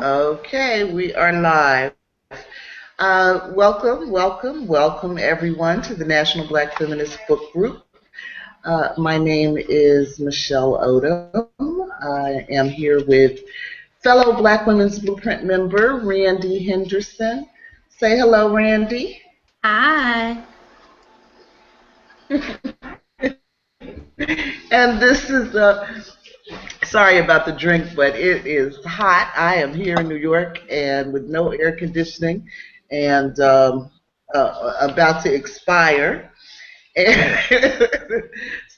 Okay, we are live. Welcome everyone to the National Black Feminist Book Group. My name is Michelle Odom. I am here with fellow Black Women's Blueprint member, Randie Henderson. Say hello, Randie. Hi. And this is sorry about the drink, but it is hot. I am here in New York and with no air conditioning and about to expire. And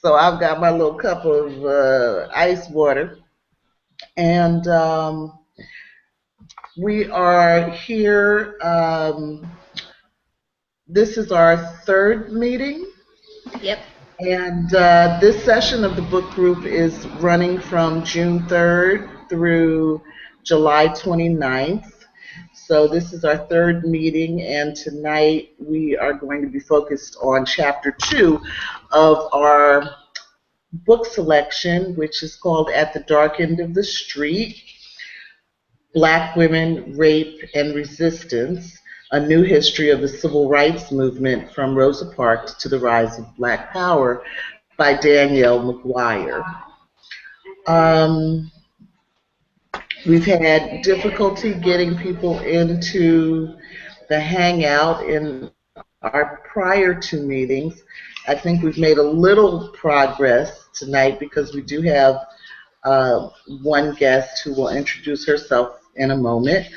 so I've got my little cup of ice water. And we are here. This is our third meeting. Yep. And this session of the book group is running from June 3rd through July 29th. So this is our third meeting, and tonight we are going to be focused on Chapter 2 of our book selection, which is called At the Dark End of the Street, Black Women, Rape, and Resistance, A New History of the Civil Rights Movement from Rosa Parks to the Rise of Black Power by Danielle McGuire. We've had difficulty getting people into the Hangout in our prior two meetings. I think we've made a little progress tonight because we do have one guest who will introduce herself in a moment.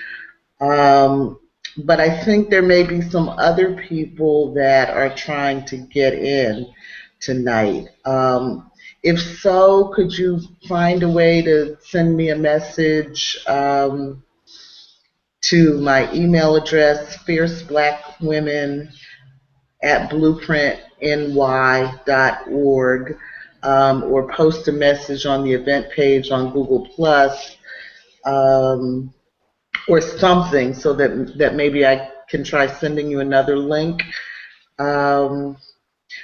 But I think there may be some other people that are trying to get in tonight. If so, could you find a way to send me a message to my email address, fierceblackwomen@blueprintny.org, or post a message on the event page on Google Plus, or something, so that maybe I can try sending you another link.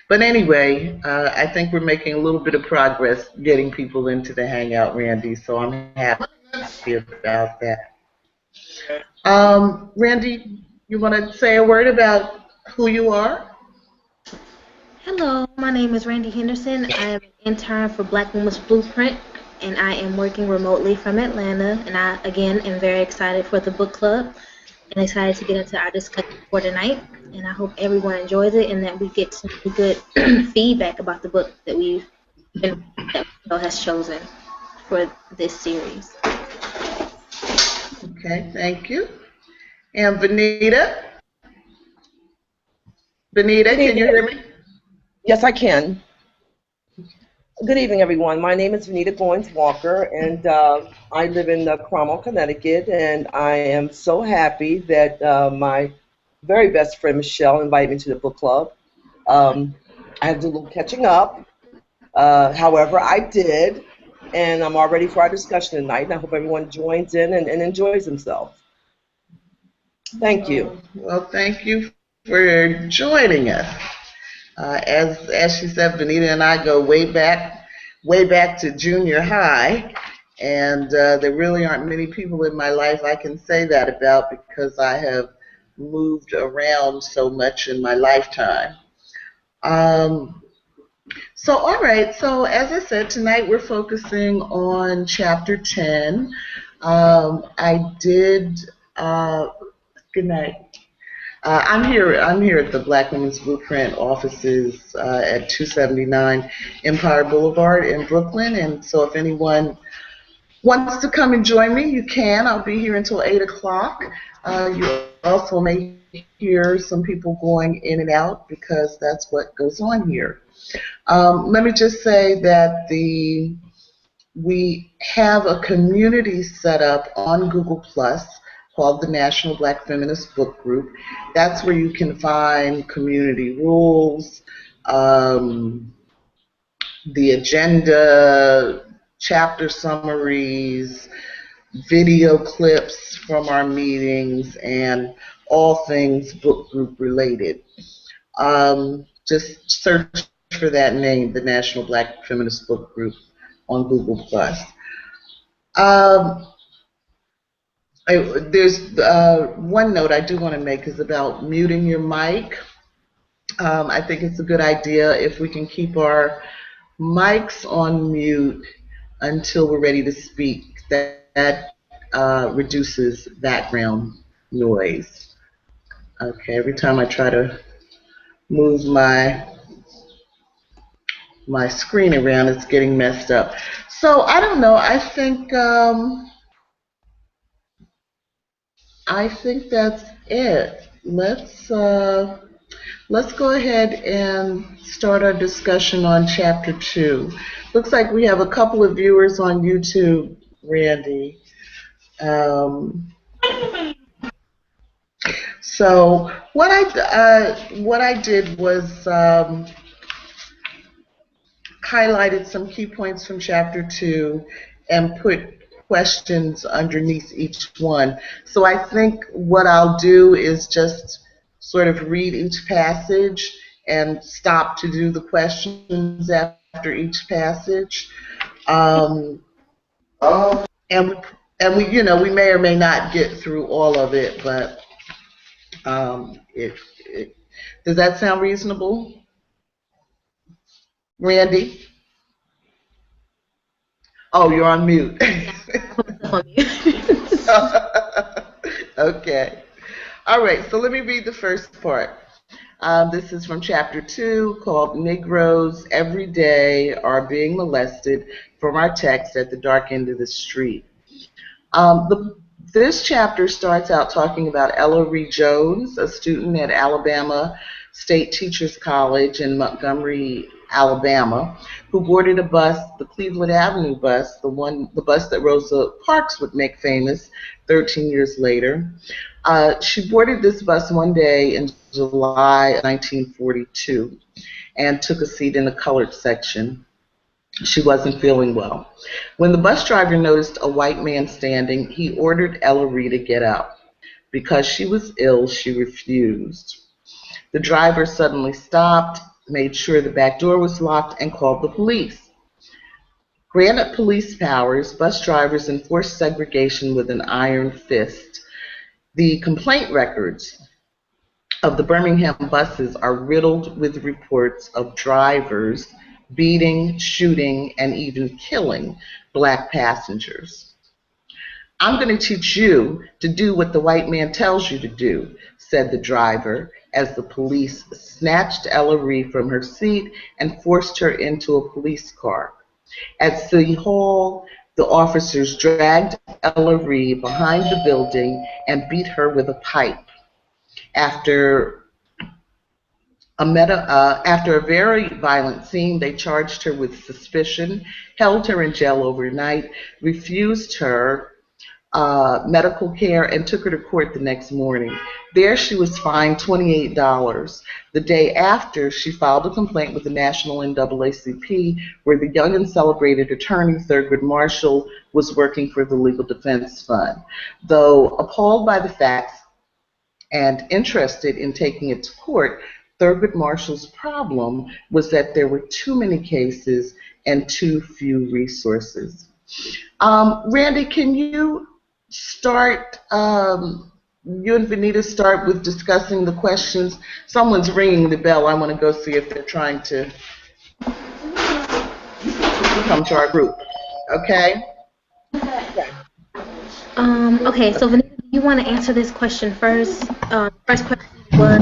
But anyway, I think we're making a little bit of progress getting people into the Hangout, Randie, so I'm happy about that. Randie, you want to say a word about who you are? Hello, my name is Randie Henderson. I am an intern for Black Women's Blueprint, and I am working remotely from Atlanta. And I, again, am very excited for the book club and excited to get into our discussion for tonight. And I hope everyone enjoys it and that we get some good feedback about the book that Michelle has chosen for this series. Okay, thank you. And Vanita? Vanita, can you hear me? Yes, I can. Good evening, everyone. My name is Vanita Goins-Walker, and I live in Cromwell, Connecticut, and I am so happy that my very best friend, Michelle, invited me to the book club. I had to do a little catching up. However, I did, and I'm all ready for our discussion tonight, and I hope everyone joins in and enjoys themselves. Thank you. Well, thank you for joining us. As she said, Vanita and I go way back to junior high, and there really aren't many people in my life I can say that about because I have moved around so much in my lifetime. So, all right, so as I said, tonight we're focusing on Chapter 10. I did, good night. I'm here at the Black Women's Blueprint offices at 279 Empire Boulevard in Brooklyn. And so if anyone wants to come and join me, you can. I'll be here until 8 o'clock. You also may hear some people going in and out because that's what goes on here. Let me just say that we have a community set up on Google Plus called the National Black Feminist Book Group. That's where you can find community rules, the agenda, chapter summaries, video clips from our meetings, and all things book group related. Just search for that name, the National Black Feminist Book Group, on Google+. Um, there's one note I do want to make is about muting your mic. I think it's a good idea if we can keep our mics on mute until we're ready to speak. That reduces background noise. Okay, every time I try to move my screen around, it's getting messed up. So I don't know. I think that's it. Let's go ahead and start our discussion on chapter 2. Looks like we have a couple of viewers on YouTube, Randy. So what I did was highlighted some key points from chapter 2 and put questions underneath each one. So I think what I'll do is just sort of read each passage and stop to do the questions after each passage. And we may or may not get through all of it, but does that sound reasonable, Randy? Oh, you're on mute. Okay. All right, so let me read the first part. This is from chapter 2 called Negroes Every Day Are Being Molested, from our text At the Dark End of the Street. This chapter starts out talking about Ella Ree Jones, a student at Alabama State Teachers College in Montgomery, Alabama, who boarded a bus, the Cleveland Avenue bus, the bus that Rosa Parks would make famous 13 years later. She boarded this bus one day in July of 1942 and took a seat in the colored section. She wasn't feeling well. When the bus driver noticed a white man standing, he ordered Ella Ree to get up. Because she was ill, she refused. The driver suddenly stopped, made sure the back door was locked, and called the police. Granted police powers, bus drivers enforced segregation with an iron fist. The complaint records of the Birmingham buses are riddled with reports of drivers beating, shooting, and even killing black passengers. "I'm going to teach you to do what the white man tells you to do," said the driver, as the police snatched Ella Ree from her seat and forced her into a police car. At City Hall, the officers dragged Ella Ree behind the building and beat her with a pipe. After a very violent scene, they charged her with suspicion, held her in jail overnight, refused her medical care, and took her to court the next morning. There she was fined $28. The day after, she filed a complaint with the National NAACP, where the young and celebrated attorney Thurgood Marshall was working for the Legal Defense Fund. Though appalled by the facts and interested in taking it to court, Thurgood Marshall's problem was that there were too many cases and too few resources. Randy, can you start, you and Vanita start with discussing the questions? Someone's ringing the bell. I want to go see if they're trying to come to our group. Okay? Okay, so Vanita, do you want to answer this question first? First question was,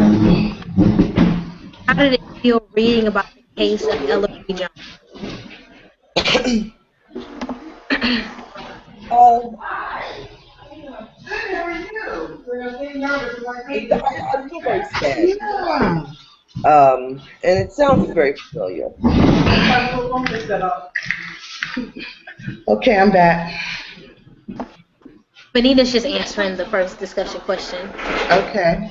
how did it feel reading about the case of Ella Ree Jones? I feel very sad. And it sounds very familiar. Okay, I'm back. Vanita's just answering the first discussion question. Okay.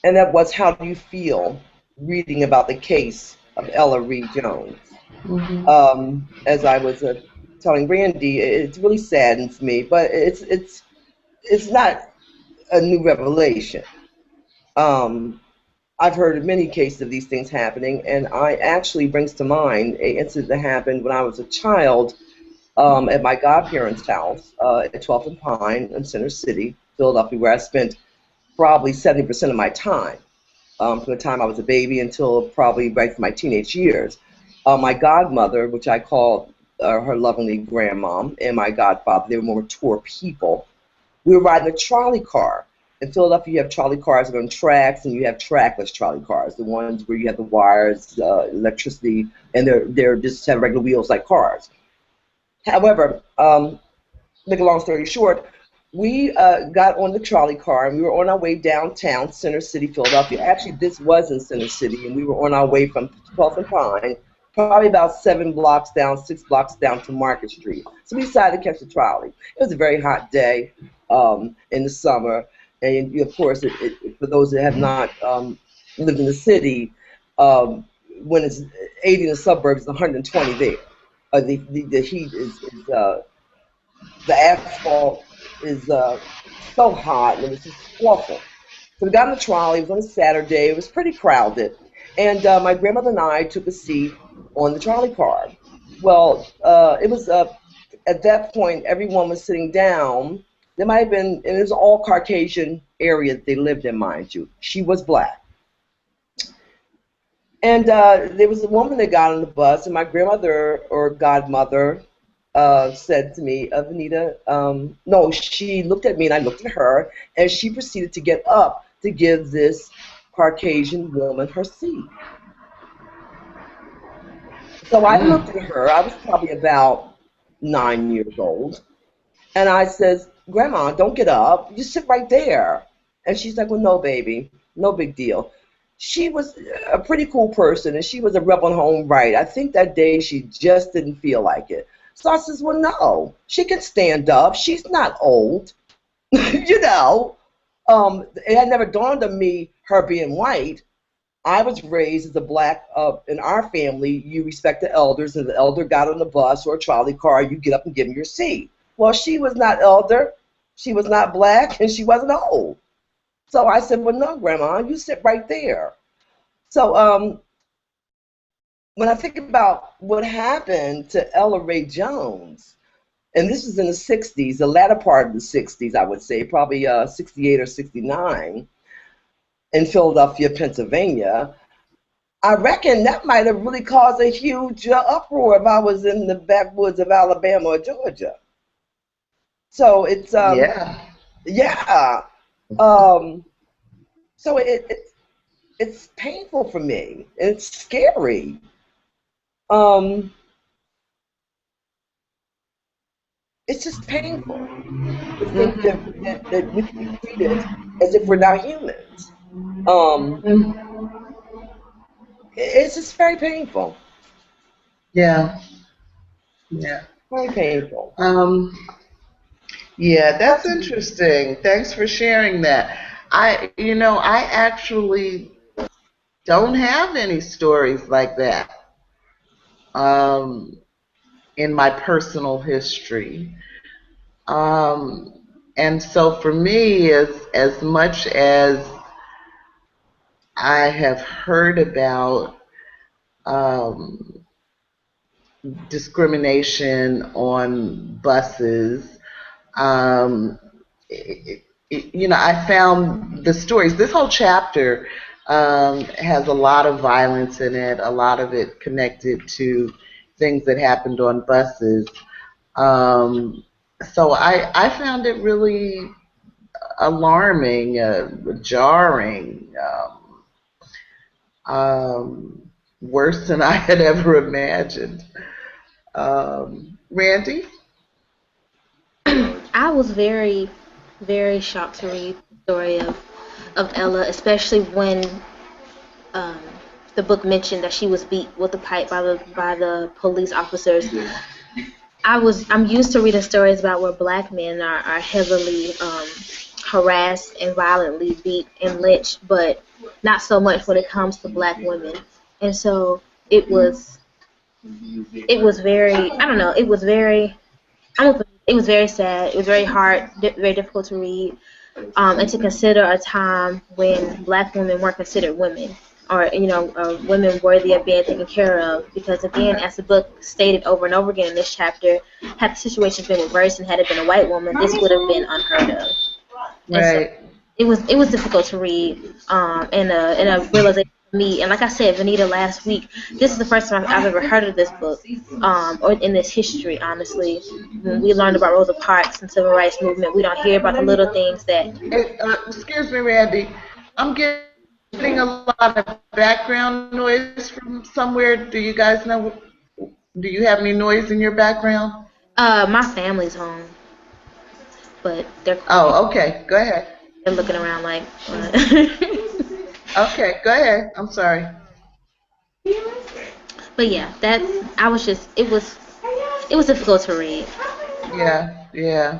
And that was, how do you feel reading about the case of Ella Ree Jones? Mm-hmm. As I was telling Randy, it really saddens me, but it's not a new revelation. I've heard of many cases of these things happening, and I actually brings to mind an incident that happened when I was a child at my godparents' house at 12th and Pine in Center City, Philadelphia, where I spent probably 70% of my time, from the time I was a baby until probably right for my teenage years. My godmother, which I call her lovingly grandmom, and my godfather, they were more mature people. We were riding a trolley car. In Philadelphia, you have trolley cars that are on tracks, and you have trackless trolley cars, the ones where you have the wires, electricity, and they're just have regular wheels like cars. However, make a long story short, we got on the trolley car, and we were on our way downtown, Center City, Philadelphia. Actually, this was in Center City, and we were on our way from 12th and Pine, probably about 7 blocks down, 6 blocks down to Market Street. So we decided to catch the trolley. It was a very hot day in the summer, and of course, for those that have not lived in the city, when it's 80 in the suburbs, it's 120 there. The heat is the asphalt is so hot, and it was just awful. So we got in the trolley. It was on a Saturday. It was pretty crowded, and my grandmother and I took a seat on the trolley car. Well, it was at that point everyone was sitting down. There might have been, and it was all Caucasian area that they lived in, mind you. She was black. And there was a woman that got on the bus, and my grandmother or godmother said to me, Vanita, no, she looked at me and I looked at her, and she proceeded to get up to give this Caucasian woman her seat. So I looked at her. I was probably about 9 years old. And I says, Grandma, don't get up. You sit right there. And she's like, well, no, baby. No big deal. She was a pretty cool person, and she was a rebel in her own right. I think that day she just didn't feel like it. So I says, well, no. She can stand up. She's not old. You know. It had never dawned on me, her being white. I was raised as a black, in our family, you respect the elders, and the elder got on the bus or a trolley car, you get up and give them your seat. Well, she was not elder, she was not black, and she wasn't old. So I said, well, no, Grandma, you sit right there. So when I think about what happened to Ella Ray Jones, and this was in the 60s, the latter part of the 60s, I would say, probably 68 or 69, in Philadelphia, Pennsylvania, I reckon that might have really caused a huge uproar if I was in the backwoods of Alabama or Georgia. So it's yeah. So it's painful for me. It's scary. It's just painful to think that we can be treated as if we're not humans. It's just very painful. Yeah. Very painful. Yeah, that's interesting. Thanks for sharing that. I actually don't have any stories like that in my personal history. And so for me, as much as I have heard about discrimination on buses, I found the stories. This whole chapter has a lot of violence in it, a lot of it connected to things that happened on buses. So I found it really alarming, jarring, worse than I had ever imagined. Randie? I was very, very shocked to read the story of Ella, especially when the book mentioned that she was beat with a pipe by the police officers. I'm used to reading stories about where black men are heavily harassed and violently beat and lynched, but not so much when it comes to black women. And so it was very, I don't know, it was very sad. It was very hard, very difficult to read, and to consider a time when black women weren't considered women. or women worthy of being taken care of. Because again, as the book stated over and over again in this chapter, had the situation been reversed and had it been a white woman, this would have been unheard of. And so Right. it was difficult to read, and a realization for me. And like I said, Vanita, last week, this is the first time I've ever heard of this book, or in this history. Honestly, when we learned about Rosa Parks and civil rights movement, we don't hear about the little things that. Hey, excuse me, Randy. I'm getting a lot of background noise from somewhere. Do you guys know? Do you have any noise in your background? My family's home, but they're quiet. Oh, okay. Go ahead. They're looking around like. Okay, go ahead. I'm sorry. But yeah, it was difficult to read. Yeah, yeah.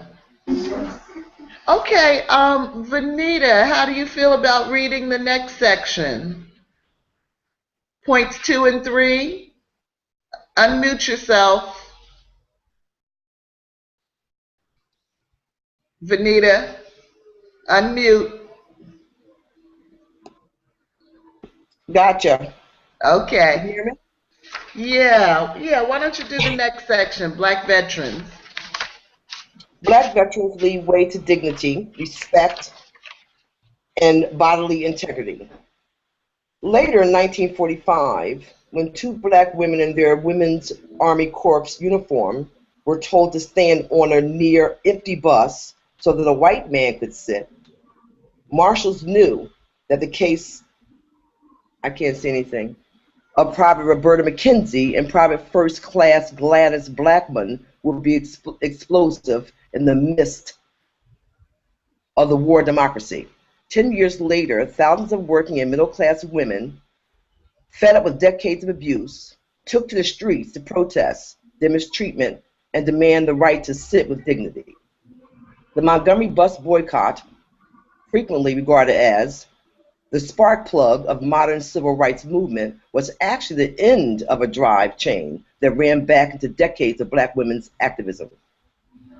Okay, Vanita, how do you feel about reading the next section? Points 2 and 3. Unmute yourself. Vanita, unmute. Gotcha. Can you Okay. hear me? Yeah. Why don't you do the next section, Black veterans? Black veterans lead way to dignity, respect, and bodily integrity. Later in 1945, when two black women in their Women's Army Corps uniform were told to stand on a near empty bus so that a white man could sit, marshals knew that the case, I can't see anything, of Private Roberta McKenzie and Private First Class Gladys Blackman would be explosive in the midst of the war democracy. 10 years later, thousands of working and middle-class women, fed up with decades of abuse, took to the streets to protest their mistreatment and demand the right to sit with dignity. The Montgomery bus boycott, frequently regarded as the spark plug of modern civil rights movement, was actually the end of a drive chain that ran back into decades of black women's activism,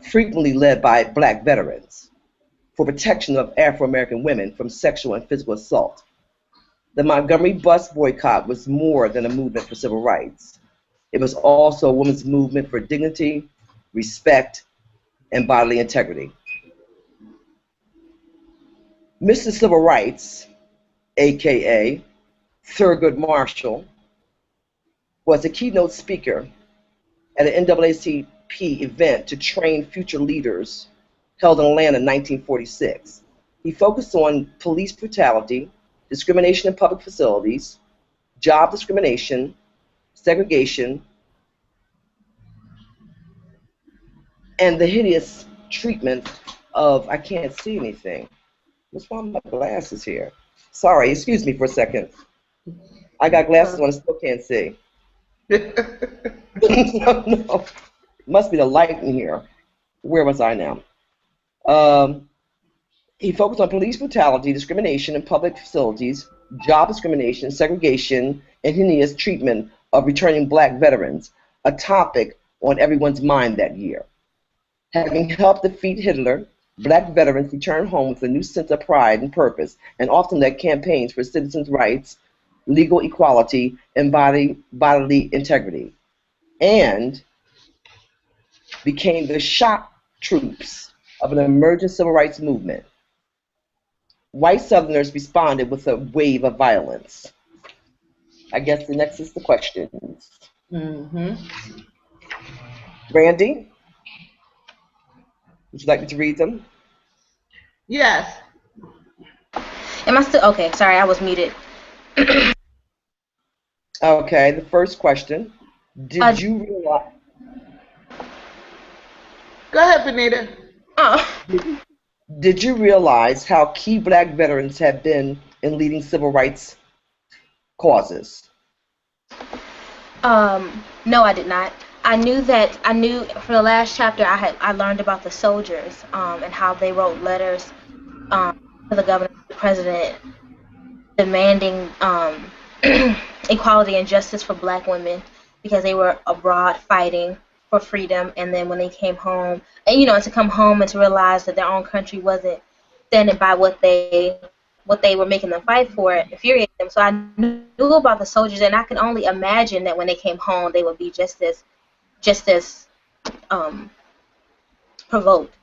frequently led by black veterans, for protection of Afro-American women from sexual and physical assault. The Montgomery bus boycott was more than a movement for civil rights. It was also a women's movement for dignity, respect, and bodily integrity. Mr. Civil Rights, aka Thurgood Marshall, was a keynote speaker at an NAACP event to train future leaders held in Atlanta in 1946. He focused on police brutality, discrimination in public facilities, job discrimination, segregation, and the hideous treatment of, I can't see anything. What's wrong with my glasses here? Sorry, excuse me for a second. I got glasses on, I still can't see. No. Must be the light in here. Where was I now? He focused on police brutality, discrimination in public facilities, job discrimination, segregation, and hideous treatment of returning black veterans, a topic on everyone's mind that year. Having helped defeat Hitler, black veterans returned home with a new sense of pride and purpose, and often led campaigns for citizens' rights, legal equality, and bodily integrity, and became the shock troops of an emerging civil rights movement. White Southerners responded with a wave of violence. I guess the next is the questions. Mm-hmm. Randy, would you like me to read them? Yes. Am I still okay? Sorry, I was muted. Okay, the first question. Did you realize... Go ahead, Benita. Did you realize how key black veterans have been in leading civil rights causes? No, I did not. I knew for the last chapter I learned about the soldiers and how they wrote letters to the governor, the president, demanding equality and justice for black women because they were abroad fighting for freedom, and then when they came home, and to come home and to realize that their own country wasn't standing by what they what they were making them fight for infuriated them. So I knew about the soldiers, and I can only imagine that when they came home, they would be just as um, provoked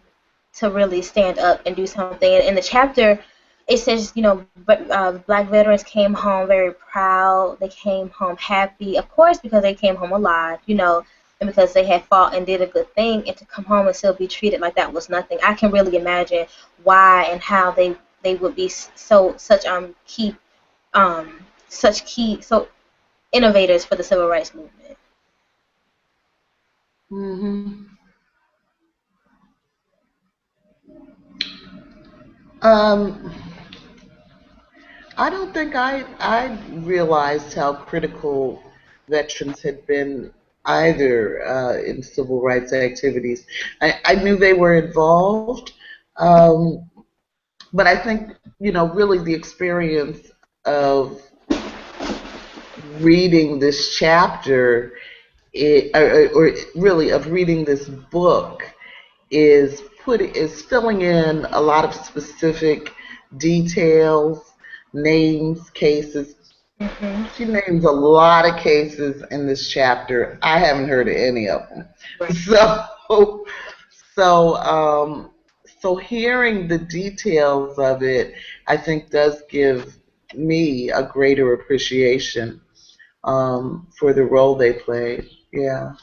to really stand up and do something. And in the chapter, it says, black veterans came home very proud. They came home happy, of course, because they came home alive, and because they had fought and did a good thing. And to come home and still be treated like that was nothing. I can really imagine why and how they would be such key innovators for the civil rights movement. Mm-hmm. I don't think I realized how critical veterans had been either in civil rights activities. I knew they were involved, but I think, really the experience of reading this chapter, or really of reading this book, is filling in a lot of specific details, names, cases. Mm-hmm. She names a lot of cases in this chapter. I haven't heard of any of them. Right. So hearing the details of it, I think does give me a greater appreciation for the role they played. Yeah.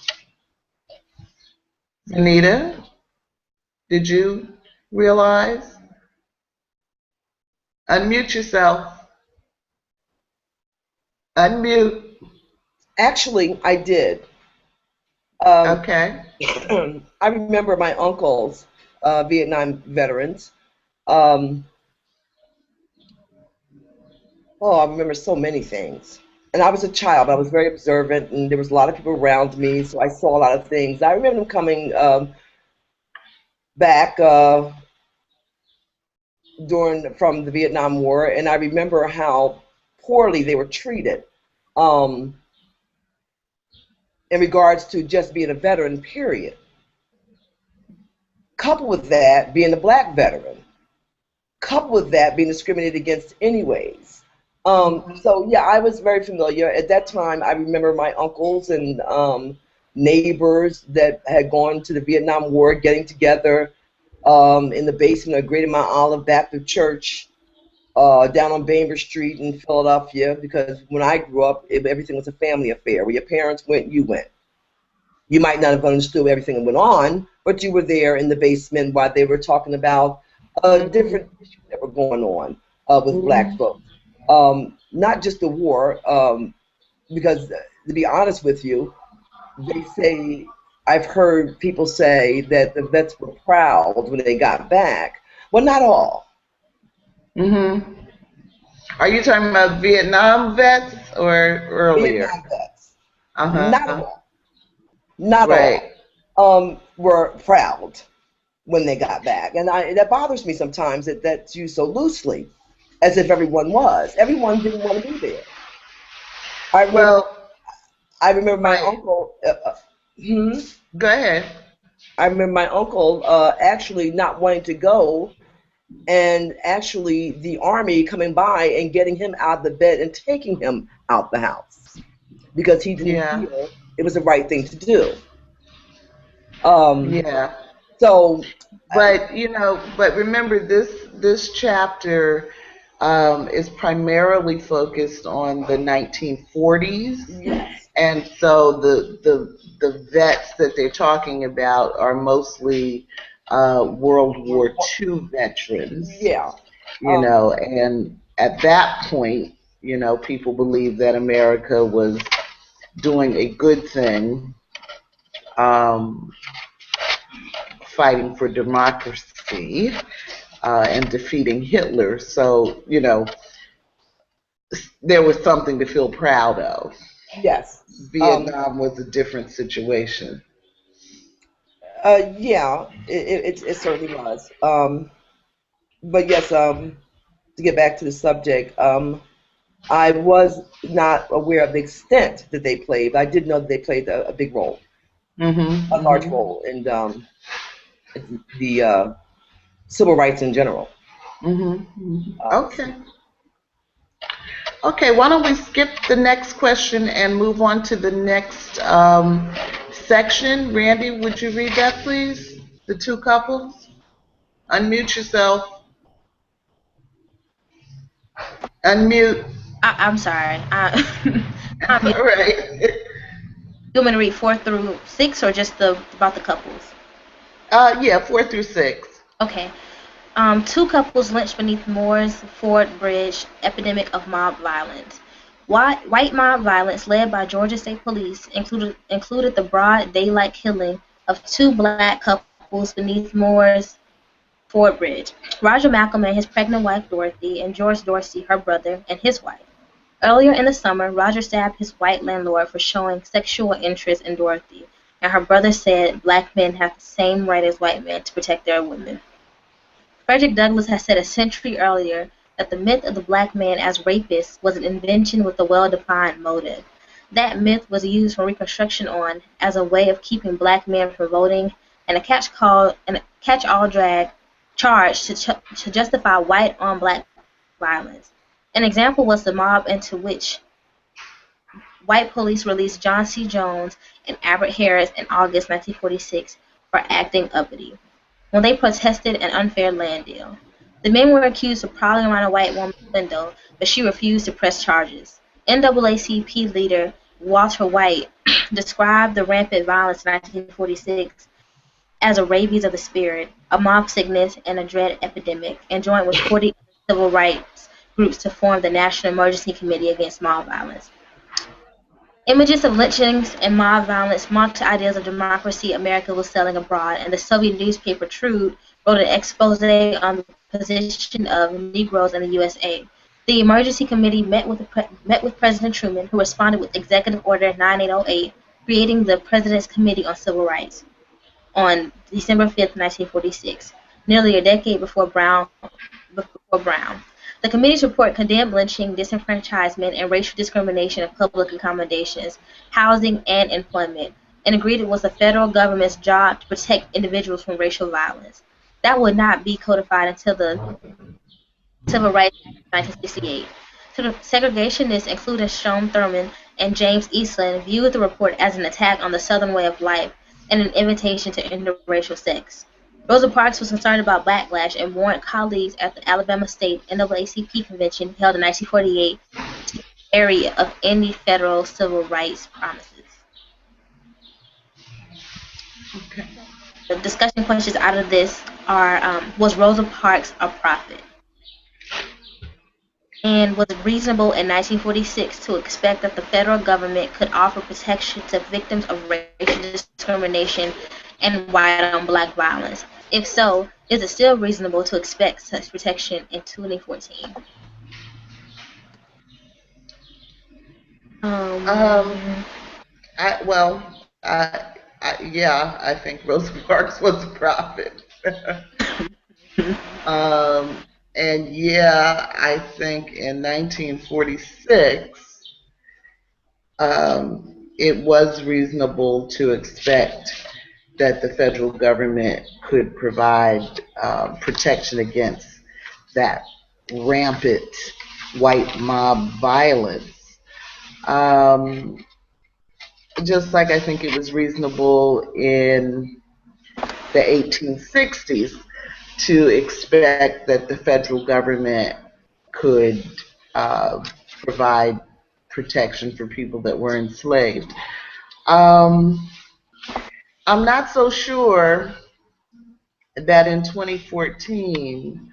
Anita, did you realize? Unmute yourself. Unmute. Actually, I did. Okay. I remember my uncles, Vietnam veterans. I remember so many things. And I was a child. I was very observant, and there was a lot of people around me, so I saw a lot of things. I remember them coming back from the Vietnam War, and I remember how poorly they were treated in regards to just being a veteran, period. Coupled with that, being a black veteran. Coupled with that, being discriminated against anyways. So yeah, I was very familiar. At that time, I remember my uncles and neighbors that had gone to the Vietnam War getting together in the basement of Greater Mount Olive Baptist Church down on Bainbridge Street in Philadelphia, because when I grew up, everything was a family affair. Where your parents went, you went. You might not have understood everything that went on, but you were there in the basement while they were talking about different issues that were going on with black folks. Not just the war, because to be honest with you, they say, I've heard people say that the vets were proud when they got back. Well, not all. Mm-hmm. Are you talking about Vietnam vets or earlier? Vietnam vets. Uh-huh. Not all. Not right. all were proud when they got back. And that bothers me sometimes that that's used so loosely, as if everyone was. Everyone didn't want to be there. I remember my uncle. Go ahead. I remember my uncle actually not wanting to go, and actually the army coming by and getting him out of the bed and taking him out the house because he didn't feel it was the right thing to do. Yeah. So, but but remember this chapter is primarily focused on the 1940s. Yes. And so the vets that they're talking about are mostly World War II veterans. Yeah. And at that point, people believed that America was doing a good thing, fighting for democracy and defeating Hitler. So, there was something to feel proud of. Yes. Vietnam was a different situation. Yeah, it certainly was. But yes, to get back to the subject, I was not aware of the extent that they played, but I did know that they played a big role, a large role in the civil rights in general. Okay. Okay, why don't we skip the next question and move on to the next section? Randy, would you read that, please? The two couples? Unmute yourself. Unmute. I'm sorry. You All right. want me to read 4 through 6 or just about the couples? Yeah, 4 through 6. Okay. Two couples lynched beneath Moore's Ford Bridge, epidemic of mob violence. White mob violence led by Georgia State Police included the broad daylight killing of two black couples beneath Moore's Ford Bridge. Roger Malcolm and his pregnant wife Dorothy, and George Dorsey, her brother, and his wife. Earlier in the summer, Roger stabbed his white landlord for showing sexual interest in Dorothy, and her brother said black men have the same right as white men to protect their women. Frederick Douglass had said a century earlier that the myth of the black man as rapist was an invention with a well-defined motive. That myth was used for Reconstruction on as a way of keeping black men from voting and a catch-all drag charge to justify white on black violence. An example was the mob into which white police released John C. Jones and Albert Harris in August 1946 for acting uppity when they protested an unfair land deal. The men were accused of prowling around a white woman's window, but she refused to press charges. NAACP leader Walter White described the rampant violence in 1946 as a rabies of the spirit, a mob sickness, and a dread epidemic, and joined with 40 civil rights groups to form the National Emergency Committee Against Mob Violence. Images of lynchings and mob violence mocked ideas of democracy America was selling abroad, and the Soviet newspaper Trude wrote an expose on the position of Negroes in the USA. The Emergency Committee met with President Truman, who responded with Executive Order 9808, creating the President's Committee on Civil Rights on December 5, 1946, nearly a decade before Brown. The committee's report condemned lynching, disenfranchisement, and racial discrimination of public accommodations, housing, and employment, and agreed it was the federal government's job to protect individuals from racial violence. That would not be codified until the Civil Rights Act of 1968. Segregationists, including Strom Thurmond and James Eastland, viewed the report as an attack on the Southern way of life and an invitation to interracial sex. Rosa Parks was concerned about backlash and warned colleagues at the Alabama State NAACP convention held in 1948 to be wary of any federal civil rights promises. Okay. The discussion questions out of this are, was Rosa Parks a prophet? And was it reasonable in 1946 to expect that the federal government could offer protection to victims of racial discrimination and white on black violence? If so, is it still reasonable to expect such protection in 2014? Yeah, I think Rosa Parks was a prophet. And yeah, I think in 1946, it was reasonable to expect that the federal government could provide protection against that rampant white mob violence. Just like I think it was reasonable in the 1860s to expect that the federal government could provide protection for people that were enslaved. I'm not so sure that in 2014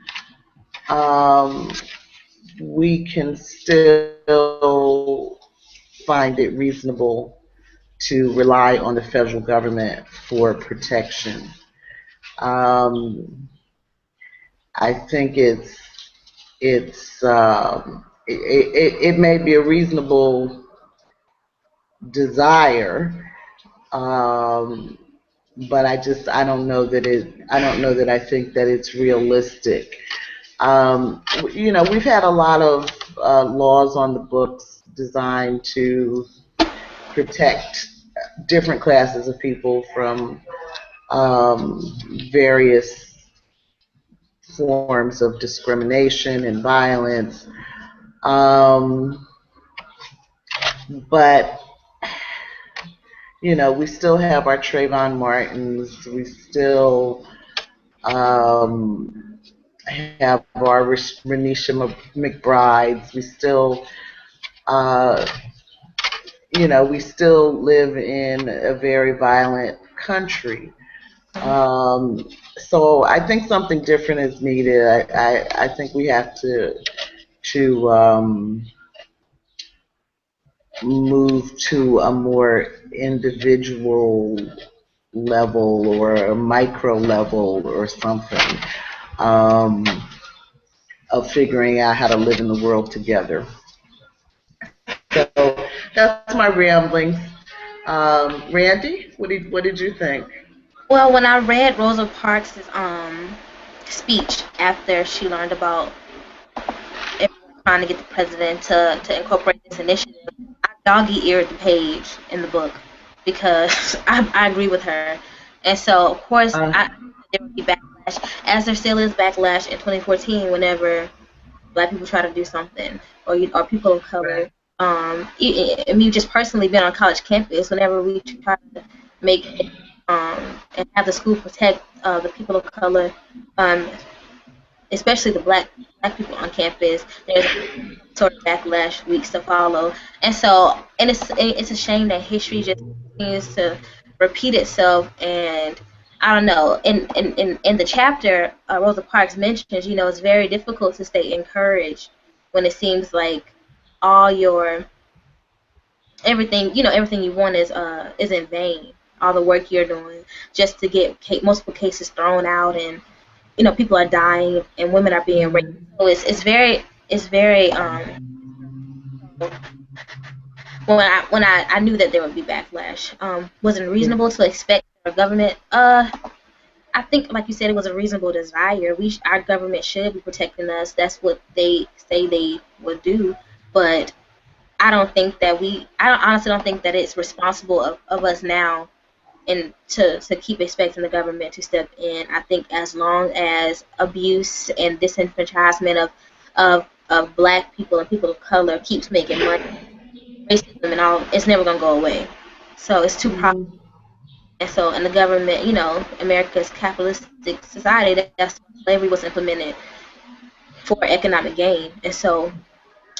we can still find it reasonable to rely on the federal government for protection. I think it may be a reasonable desire, but I don't know that I think that it's realistic. We've had a lot of laws on the books designed to protect different classes of people from various forms of discrimination and violence. But we still have our Trayvon Martins. We still have our Renisha McBrides. We still, uh, we still live in a very violent country. So I think something different is needed. I think we have to move to a more individual level or a micro level or something um, of figuring out how to live in the world together. So that's my ramblings. Randie, what did you think? Well, when I read Rosa Parks' speech after she learned about everyone trying to get the president to incorporate this initiative, I doggy-eared the page in the book because I agree with her. And so, of course, I there would be backlash, as there still is backlash in 2014 whenever Black people try to do something, or people of color. And me just personally been on college campus, whenever we try to make and have the school protect the people of color, um, especially the black people on campus, there's sort of backlash weeks to follow. And so, and it's a shame that history just continues to repeat itself. And I don't know, in the chapter, Rosa Parks mentions, it's very difficult to stay encouraged when it seems like all your everything you want is in vain. All the work you're doing just to get multiple cases thrown out, and people are dying and women are being raped. So it's very when I knew that there would be backlash. Was it reasonable to expect our government? I think, like you said, it was a reasonable desire. Our government should be protecting us. That's what they say they would do. But I honestly don't think that it's responsible of us now and to keep expecting the government to step in. I think as long as abuse and disenfranchisement of Black people and people of color keeps making money, racism and all, it's never gonna go away. So it's too profitable. And the government, America's capitalistic society, that's why slavery was implemented for economic gain. And so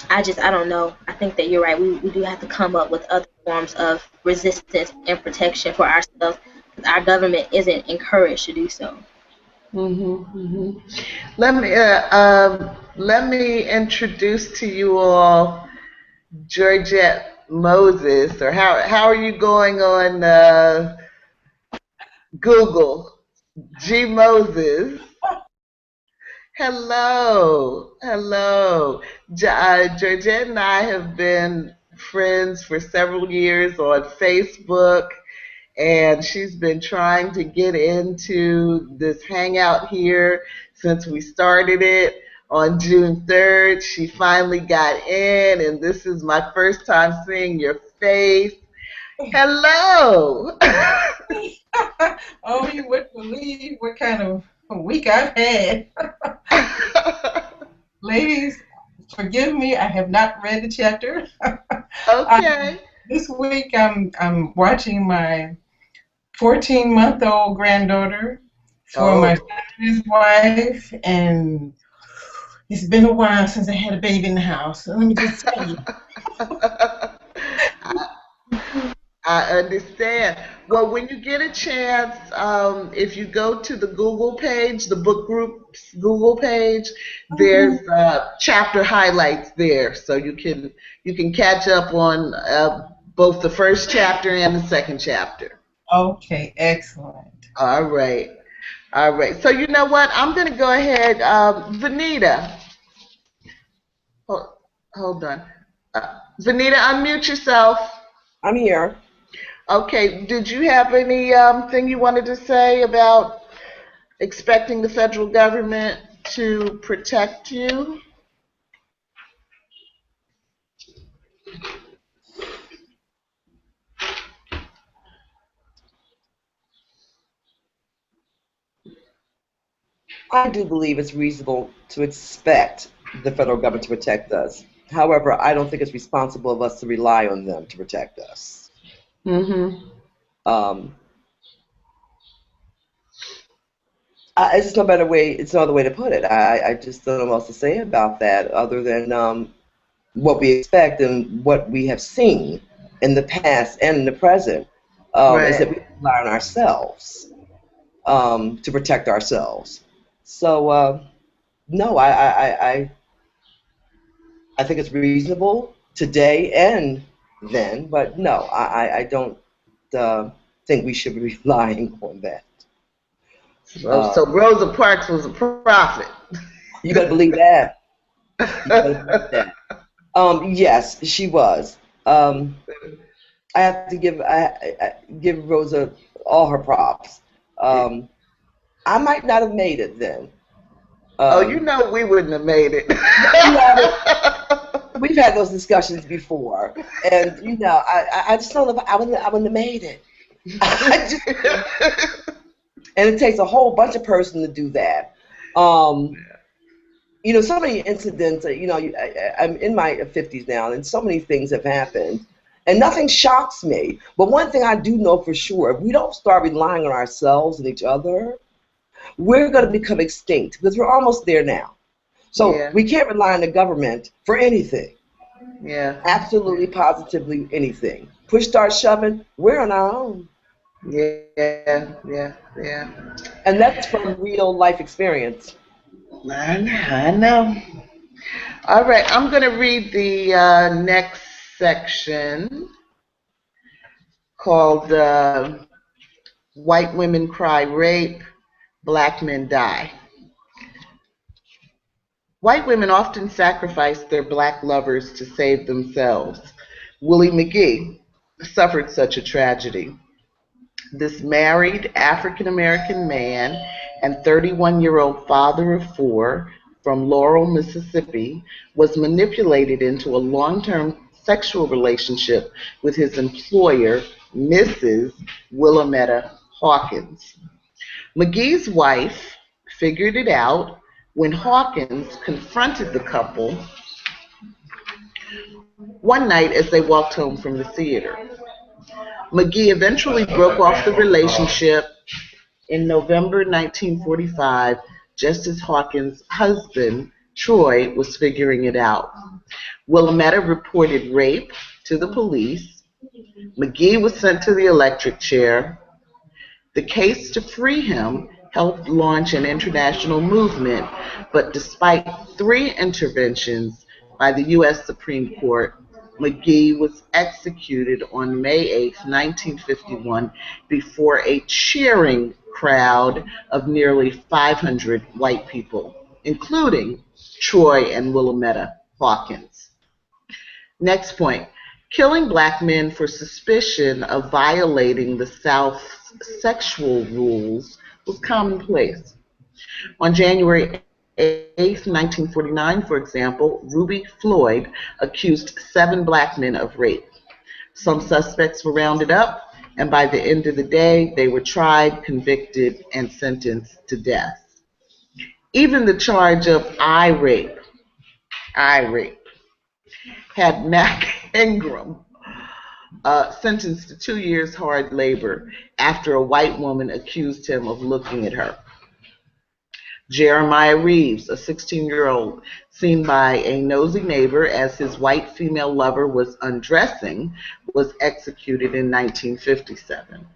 I don't know. I think that you're right. We do have to come up with other forms of resistance and protection for ourselves, because our government isn't encouraged to do so. Let me introduce to you all Georgette Moses, or how are you going on Google? G Moses. Hello, hello. Georgette and I have been friends for several years on Facebook, and she's been trying to get into this hangout here since we started it on June 3rd. She finally got in, and this is my first time seeing your face. Hello. Oh, you wouldn't believe what kind of a week I've had. Ladies, forgive me, I have not read the chapter. Okay. This week I'm watching my 14-month-old granddaughter for my son and his wife, and it's been a while since I had a baby in the house. So let me just tell you. I understand. Well, when you get a chance, if you go to the Google page, the book group's Google page, there's chapter highlights there, so you can catch up on both the first chapter and the second chapter. Okay, excellent. All right, all right. So you know what? I'm gonna go ahead, Vanita. Hold on, Vanita, unmute yourself. I'm here. Okay, did you have any thing you wanted to say about expecting the federal government to protect you? I do believe it's reasonable to expect the federal government to protect us. However, I don't think it's responsible of us to rely on them to protect us. Mm-hmm. It's just no better way. It's no other way to put it. I just don't know what else to say about that other than what we expect and what we have seen in the past and in the present is that Right. we rely on ourselves to protect ourselves. So no, I think it's reasonable today and then, but no, I don't think we should be relying on that. So Rosa Parks was a prophet. You better believe that. You better believe that. Yes, she was. I have to give Rosa all her props. I might not have made it then. Oh, you know we wouldn't have made it. We've had those discussions before, and you know, I just don't know if I wouldn't have made it. And it takes a whole bunch of person to do that. You know, so many incidents. You know, I'm in my 50s now, and so many things have happened, and nothing shocks me. But one thing I do know for sure: if we don't start relying on ourselves and each other, we're going to become extinct because we're almost there now. So we can't rely on the government for anything. Yeah. Absolutely, positively anything. Push start shoving, we're on our own. Yeah. And that's from real life experience. I know. All right, I'm going to read the next section called White Women Cry Rape, Black Men Die. White women often sacrifice their black lovers to save themselves. Willie McGee suffered such a tragedy. This married African American man and 31-year-old father of four from Laurel, Mississippi, was manipulated into a long-term sexual relationship with his employer, Mrs. Willametta Hawkins. McGee's wife figured it out when Hawkins confronted the couple one night as they walked home from the theater. McGee eventually broke off the relationship in November 1945, just as Hawkins' husband, Troy, was figuring it out. Willametta reported rape to the police. McGee was sent to the electric chair. The case to free him helped launch an international movement, but despite 3 interventions by the U.S. Supreme Court, McGee was executed on May 8, 1951, before a cheering crowd of nearly 500 white people, including Troy and Willametta Hawkins. Next point. Killing black men for suspicion of violating the South's sexual rules was commonplace. On January 8, 1949, for example, Ruby Floyd accused 7 black men of rape. Some suspects were rounded up, and by the end of the day, they were tried, convicted, and sentenced to death. Even the charge of I rape, had Mac Ingram sentenced to 2 years hard labor after a white woman accused him of looking at her. Jeremiah Reeves, a 16-year-old, seen by a nosy neighbor as his white female lover was undressing, was executed in 1957.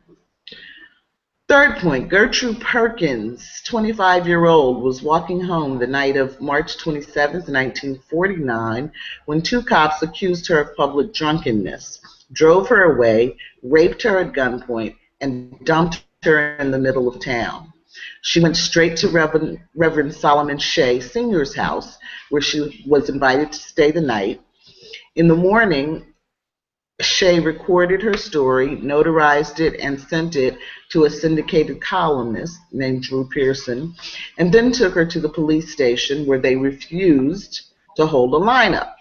Third point, Gertrude Perkins, 25-year-old, was walking home the night of March 27, 1949, when 2 cops accused her of public drunkenness, drove her away, raped her at gunpoint, and dumped her in the middle of town. She went straight to Reverend Solomon Shea Sr.'s house, where she was invited to stay the night. In the morning, Shea recorded her story, notarized it, and sent it to a syndicated columnist named Drew Pearson, and then took her to the police station where they refused to hold a lineup.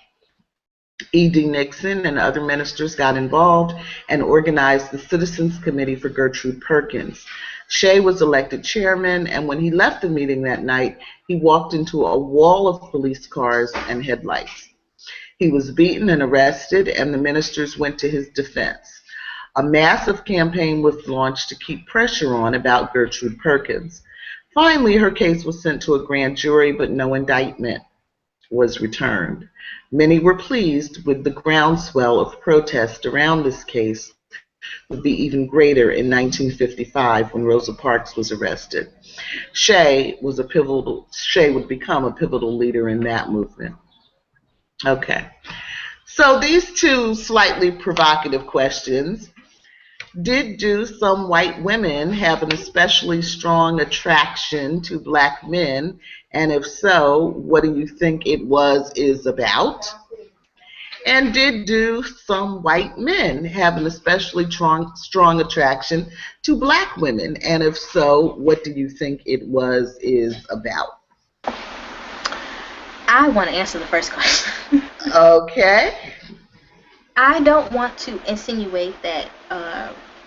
E.D. Nixon and other ministers got involved and organized the Citizens Committee for Gertrude Perkins. Shea was elected chairman, and when he left the meeting that night, he walked into a wall of police cars and headlights. He was beaten and arrested, and the ministers went to his defense. A massive campaign was launched to keep pressure on about Gertrude Perkins. Finally, her case was sent to a grand jury, but no indictment was returned. Many were pleased with the groundswell of protest around this case would be even greater in 1955 when Rosa Parks was arrested. Shea would become a pivotal leader in that movement. Okay. So these two slightly provocative questions. Do some white women have an especially strong attraction to black men? And if so, what do you think is about? And do some white men have an especially strong attraction to black women? And if so, what do you think is about? I want to answer the first question. Okay. I don't want to insinuate that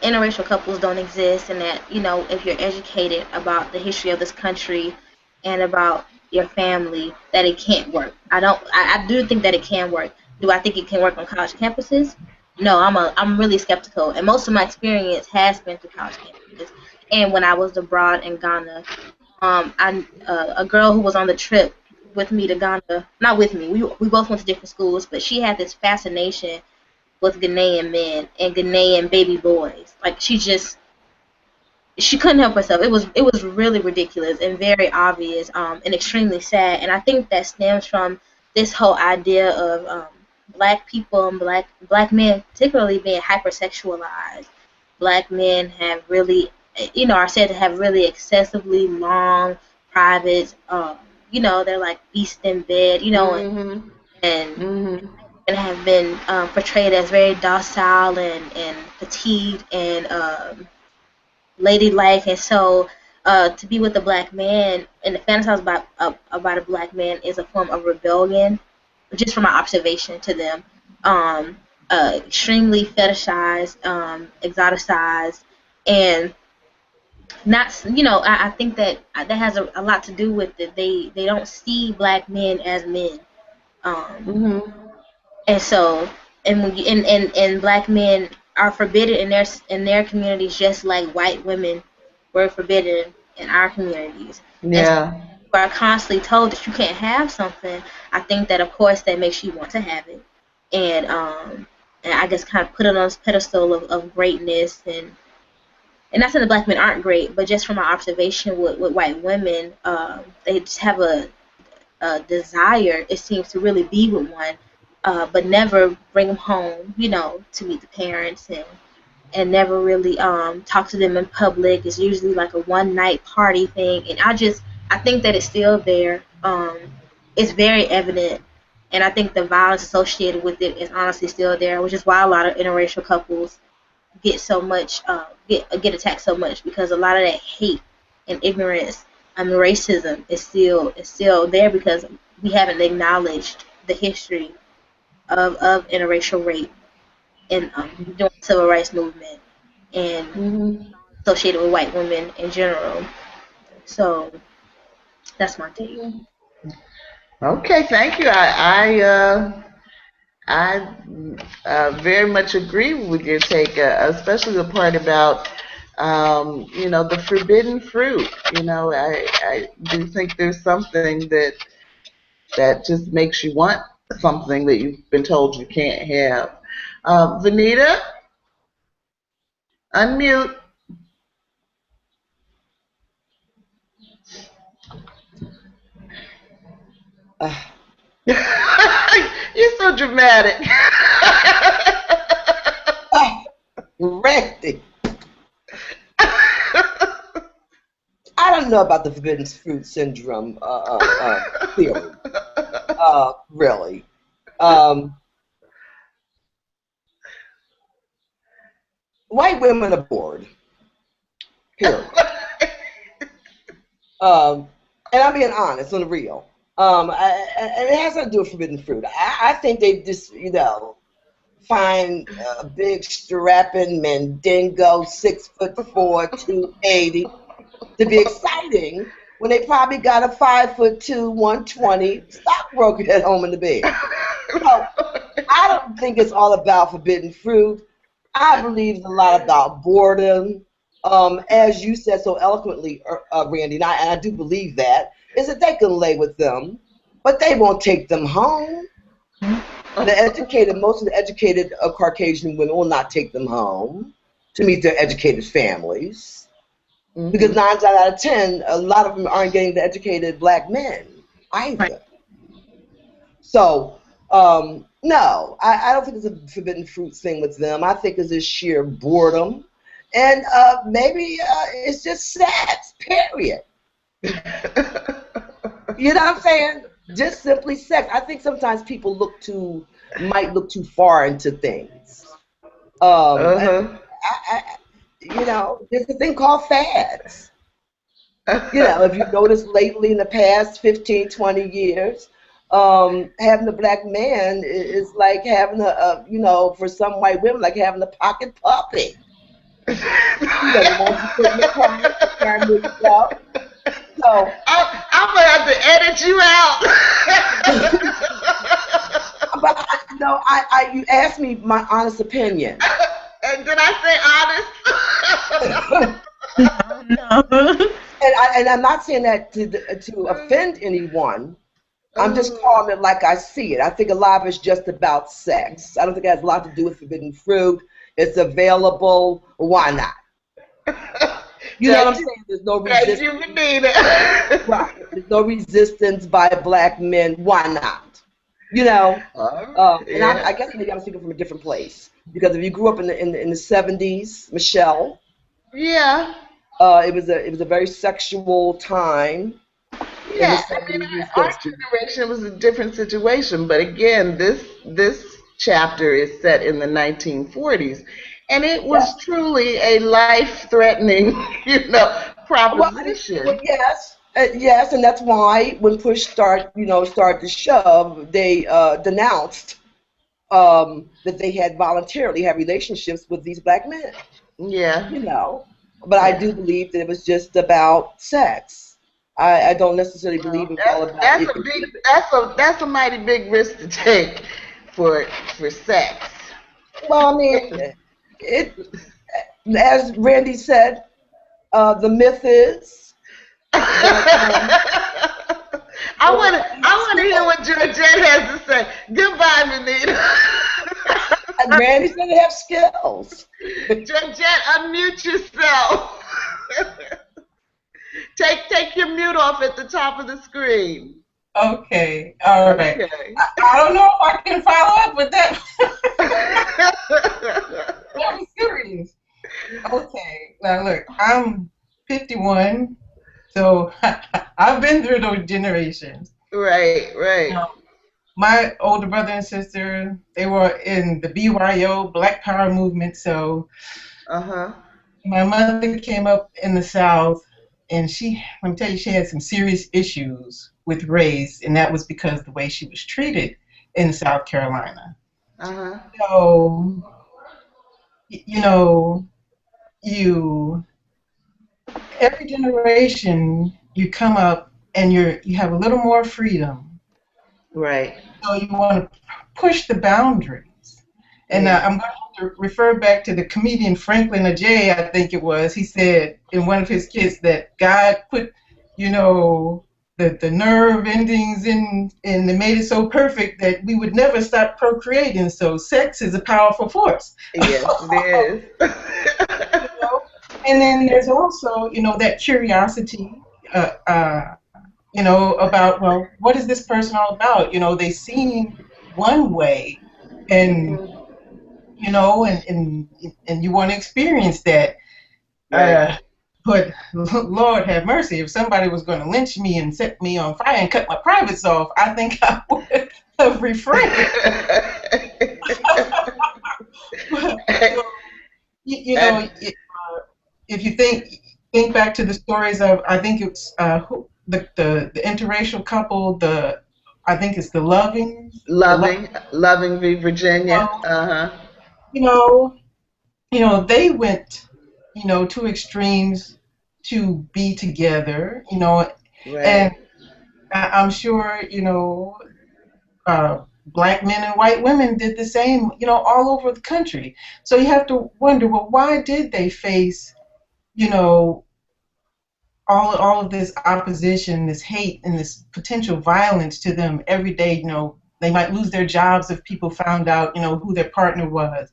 interracial couples don't exist, and that, if you're educated about the history of this country and about your family, that it can't work. I do think that it can work. Do I think it can work on college campuses? No, I'm really skeptical, and most of my experience has been through college campuses. And when I was abroad in Ghana, a girl who was on the trip with me to Ghana, not with me, we both went to different schools, but she had this fascination with Ghanaian men and Ghanaian baby boys. Like, she couldn't help herself. It was really ridiculous and very obvious, and extremely sad. And I think that stems from this whole idea of black people and black men particularly being hypersexualized. Black men have really, are said to have really excessively long privates. They're like beasts in bed, Mm-hmm. and Mm-hmm. have been portrayed as very docile and petite and ladylike. And so to be with a black man and to fantasize about a black man is a form of rebellion, just from my observation to them. Extremely fetishized, exoticized, and not, I think that has a lot to do with it. They don't see black men as men. Mm-hmm. And so, and when and black men are forbidden in their communities, just like white women were forbidden in our communities. Yeah. And so we are constantly told that you can't have something. I think that, of course, that makes you want to have it, and I guess kind of put it on this pedestal of greatness. And not saying the black men aren't great, but just from my observation with white women, they just have a desire, it seems, to really be with one, but never bring them home, to meet the parents, and never really talk to them in public. It's usually like a one night party thing, and I think that it's still there. It's very evident, and I think the violence associated with it is honestly still there, which is why a lot of interracial couples get so much get attacked so much, because a lot of that hate and ignorance and racism is still there, because we haven't acknowledged the history of interracial rape and during the civil rights movement and Mm-hmm. associated with white women in general. So that's my take. Okay, thank you. I very much agree with your take, especially the part about the forbidden fruit. I do think there's something that just makes you want something that you've been told you can't have. Vanita, unmute. You're so dramatic. Randy, I don't know about the forbidden fruit syndrome theory. Really. White women are bored. Period. And I'm being honest, on the real. And it has nothing to do with forbidden fruit. I think they just, find a big strapping Mandingo, 6'4", 280, to be exciting when they probably got a 5'2", 120 stockbroker at home in the bed. So I don't think it's all about forbidden fruit. I believe it's a lot about boredom. As you said so eloquently, Randy, and I do believe that, is that they can lay with them, but they won't take them home. Most of the educated Caucasian women will not take them home to meet their educated families. Mm-hmm. Because 9 out of 10, a lot of them aren't getting the educated black men either. Right. So, no, I don't think it's a forbidden fruit thing with them. I think it's just sheer boredom. And maybe it's just sex, period. You know what I'm saying? Just simply sex. I think sometimes people might look too far into things. You know, there's a thing called fads. You know, if you notice lately in the past 15, 20 years, having a black man is like having you know, for some white women, like having a pocket puppy. You know, once you put in the car, move yourself. So I'm gonna have to edit you out. But no, you asked me my honest opinion. And did I say honest? No. And I'm not saying that to offend anyone. I'm just calling it like I see it. I think a lot of it's just about sex. I don't think it has a lot to do with forbidden fruit. It's available. Why not? You know what I'm saying? There's no resistance. Right. There's no resistance by black men. Why not? You know. And I guess maybe I'm speaking from a different place, because if you grew up in the 70s, Michelle. Yeah. It was a very sexual time. Yeah, I mean, our generation was a different situation, but again, this chapter is set in the 1940s, and it was truly a life-threatening, proposition. Well, yes, and that's why when push started to shove, they denounced that they had voluntarily had relationships with these black men. Yeah. But I do believe that it was just about sex. I don't necessarily believe it's all about that's a mighty big risk to take for sex. Well, I mean, as Randy said, the myth is. I want to hear what Georgette has to say. Goodbye, Manita. And Randy said they have skills. Georgette, unmute yourself. Take your mute off at the top of the screen. Okay, all right. Okay. I don't know if I can follow up with that. I'm serious. Okay, now look, I'm 51, so I've been through those generations. Right. My older brother and sister, they were in the BYO, Black Power movement, so my mother came up in the South, and let me tell you, she had some serious issues with race, and that was because of the way she was treated in South Carolina. So, every generation, you come up and you have a little more freedom. Right. So you want to push the boundaries. And I'm going to refer back to the comedian Franklin Ajay, I think it was. He said in one of his kids that God put, the nerve endings in and they made it so perfect that we would never stop procreating. So sex is a powerful force. Yes, it is. And then there's also, that curiosity, about, well, what is this person all about? They seem one way, and and you want to experience that. Right. But Lord have mercy, if somebody was going to lynch me and set me on fire and cut my privates off, I think I would have refrained. If you think back to the stories of, I think it's the interracial couple, the I think it's the Loving. Loving v. Virginia. You know, they went, to extremes to be together, Right. and I'm sure, black men and white women did the same, all over the country. So you have to wonder, well, why did they face, all of this opposition, this hate, and this potential violence to them every day? They might lose their jobs if people found out, who their partner was,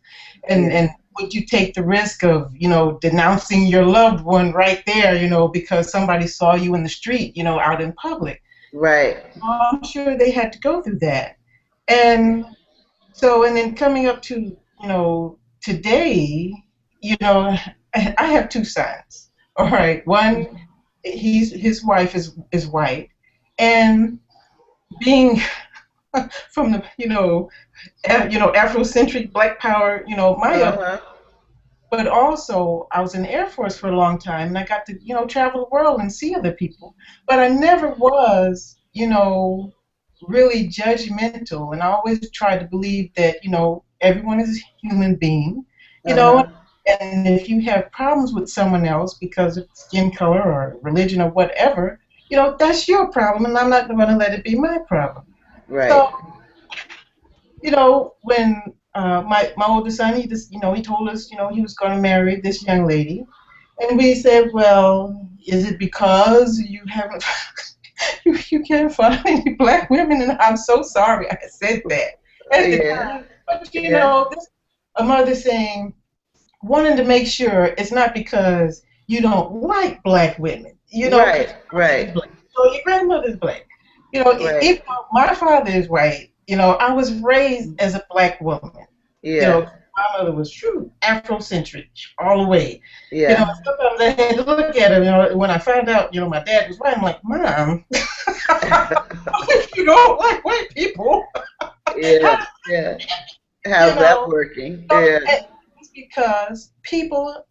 and would you take the risk of, denouncing your loved one right there, because somebody saw you in the street, out in public? Right. I'm sure they had to go through that. And so, and then coming up to, today, I have two sons. All right. One, his wife is white, and being from the, Afrocentric Black Power, my but also I was in the Air Force for a long time, and I got to, travel the world and see other people. But I never was, really judgmental, and I always tried to believe that, everyone is a human being, and if you have problems with someone else because of skin color or religion or whatever, that's your problem, and I'm not going to let it be my problem. Right. So, when my oldest son, he just, he told us, he was going to marry this young lady, and we said, well, is it because you haven't, you can't find any black women? And I'm so sorry I said that at the time. But this, a mother saying, wanting to make sure it's not because you don't like black women, Right. So your grandmother's black, even though my father is white. I was raised as a black woman. Yeah. My mother was true Afrocentric all the way. Yeah. Sometimes I had to look at her. When I found out, my dad was white, I'm like, Mom, you don't like white people. Yeah. How's that working? It's because people,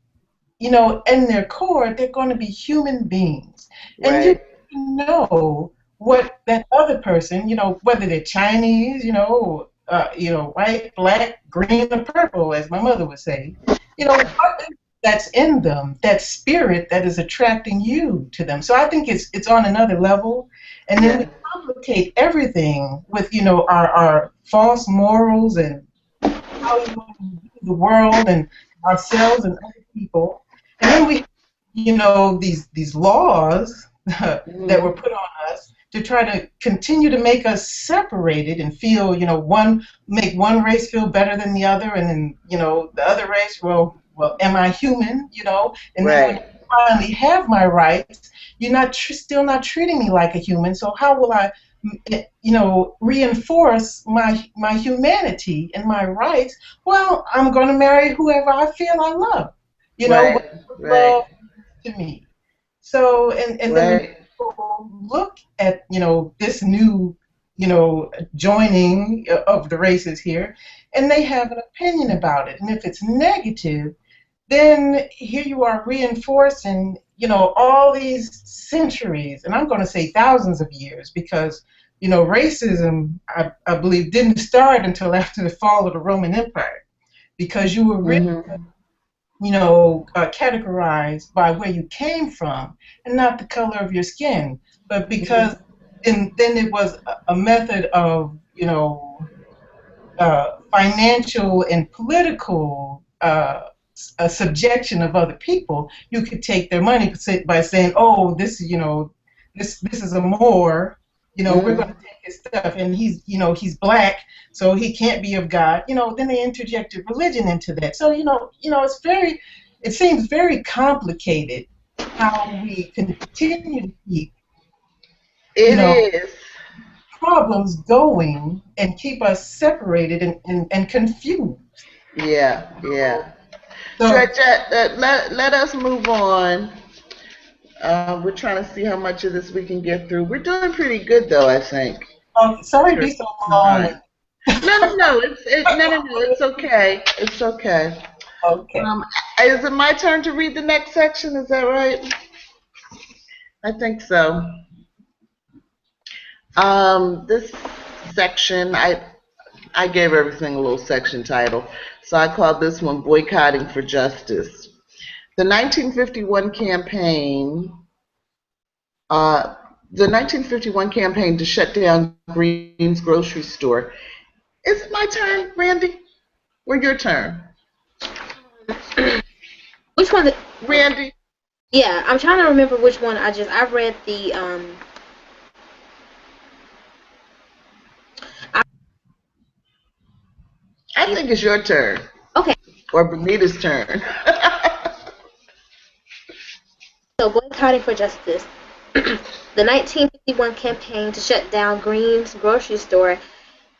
in their core, they're going to be human beings, and you know what that other person, whether they're Chinese, white, black, green, or purple, as my mother would say, what that's in them, that spirit that is attracting you to them. So I think it's on another level, and then we complicate everything with, our false morals and how we want to view the world and ourselves and other people, and then we, these laws that were put on us to try to continue to make us separated and feel, make one race feel better than the other, and then, the other race, well, am I human, and then when I finally have my rights, you're still not treating me like a human, so how will I, reinforce my humanity and my rights? Well, I'm going to marry whoever I feel I love, love to me. So, and then people look at, this new, joining of the races here, and they have an opinion about it. And if it's negative, then here you are reinforcing, all these centuries, and I'm going to say thousands of years, because, racism, I believe, didn't start until after the fall of the Roman Empire, because you were really, categorized by where you came from and not the color of your skin, but because and then it was a method of, financial and political a subjection of other people. You could take their money by saying, oh, this is a Moor, we're going to take his stuff, and he's black, so he can't be of God. Then they interjected religion into that. So it seems very complicated how we continue to keep problems going and keep us separated and confused. Yeah. So, Georgette, let us move on. We're trying to see how much of this we can get through. We're doing pretty good, though, I think. Sorry to be so long. No, it's okay. It's okay. Okay. Is it my turn to read the next section? Is that right? I think so. This section. I gave everything a little section title. So I called this one Boycotting for Justice. The 1951 campaign, the 1951 campaign to shut down Green's grocery store. Is it my turn, Randy? Or your turn? Which one? Randy? Yeah, I'm trying to remember which one I read the I think it's your turn. Okay. Or Benita's turn. So, Boycotting for Justice. The 1951 campaign to shut down Green's grocery store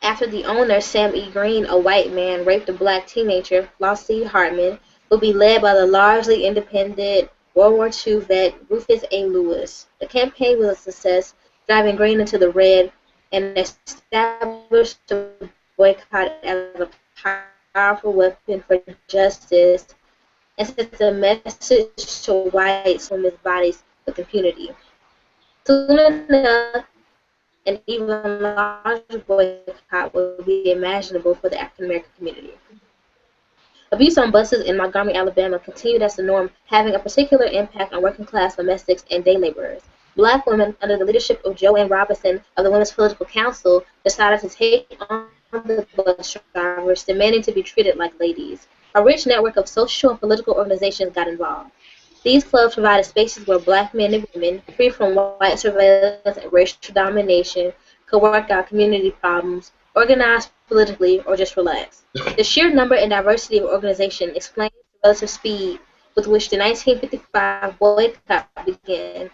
after the owner, Sam E. Green, a white man, raped a black teenager, Flossie Hartman, will be led by the largely independent World War II vet Rufus A. Lewis. The campaign was a success, driving Green into the red and established the boycott as a powerful weapon for justice and sent a message to whites from his bodies with impunity. Soon enough, an even larger boycott would be imaginable for the African American community. Abuse on buses in Montgomery, Alabama continued as the norm, having a particular impact on working class domestics and day laborers. Black women, under the leadership of Joanne Robinson of the Women's Political Council, decided to take on the bus drivers, demanding to be treated like ladies. A rich network of social and political organizations got involved. These clubs provided spaces where black men and women, free from white surveillance and racial domination, could work out community problems, organize politically, or just relax. The sheer number and diversity of organization explains the relative speed with which the 1955 boycott began.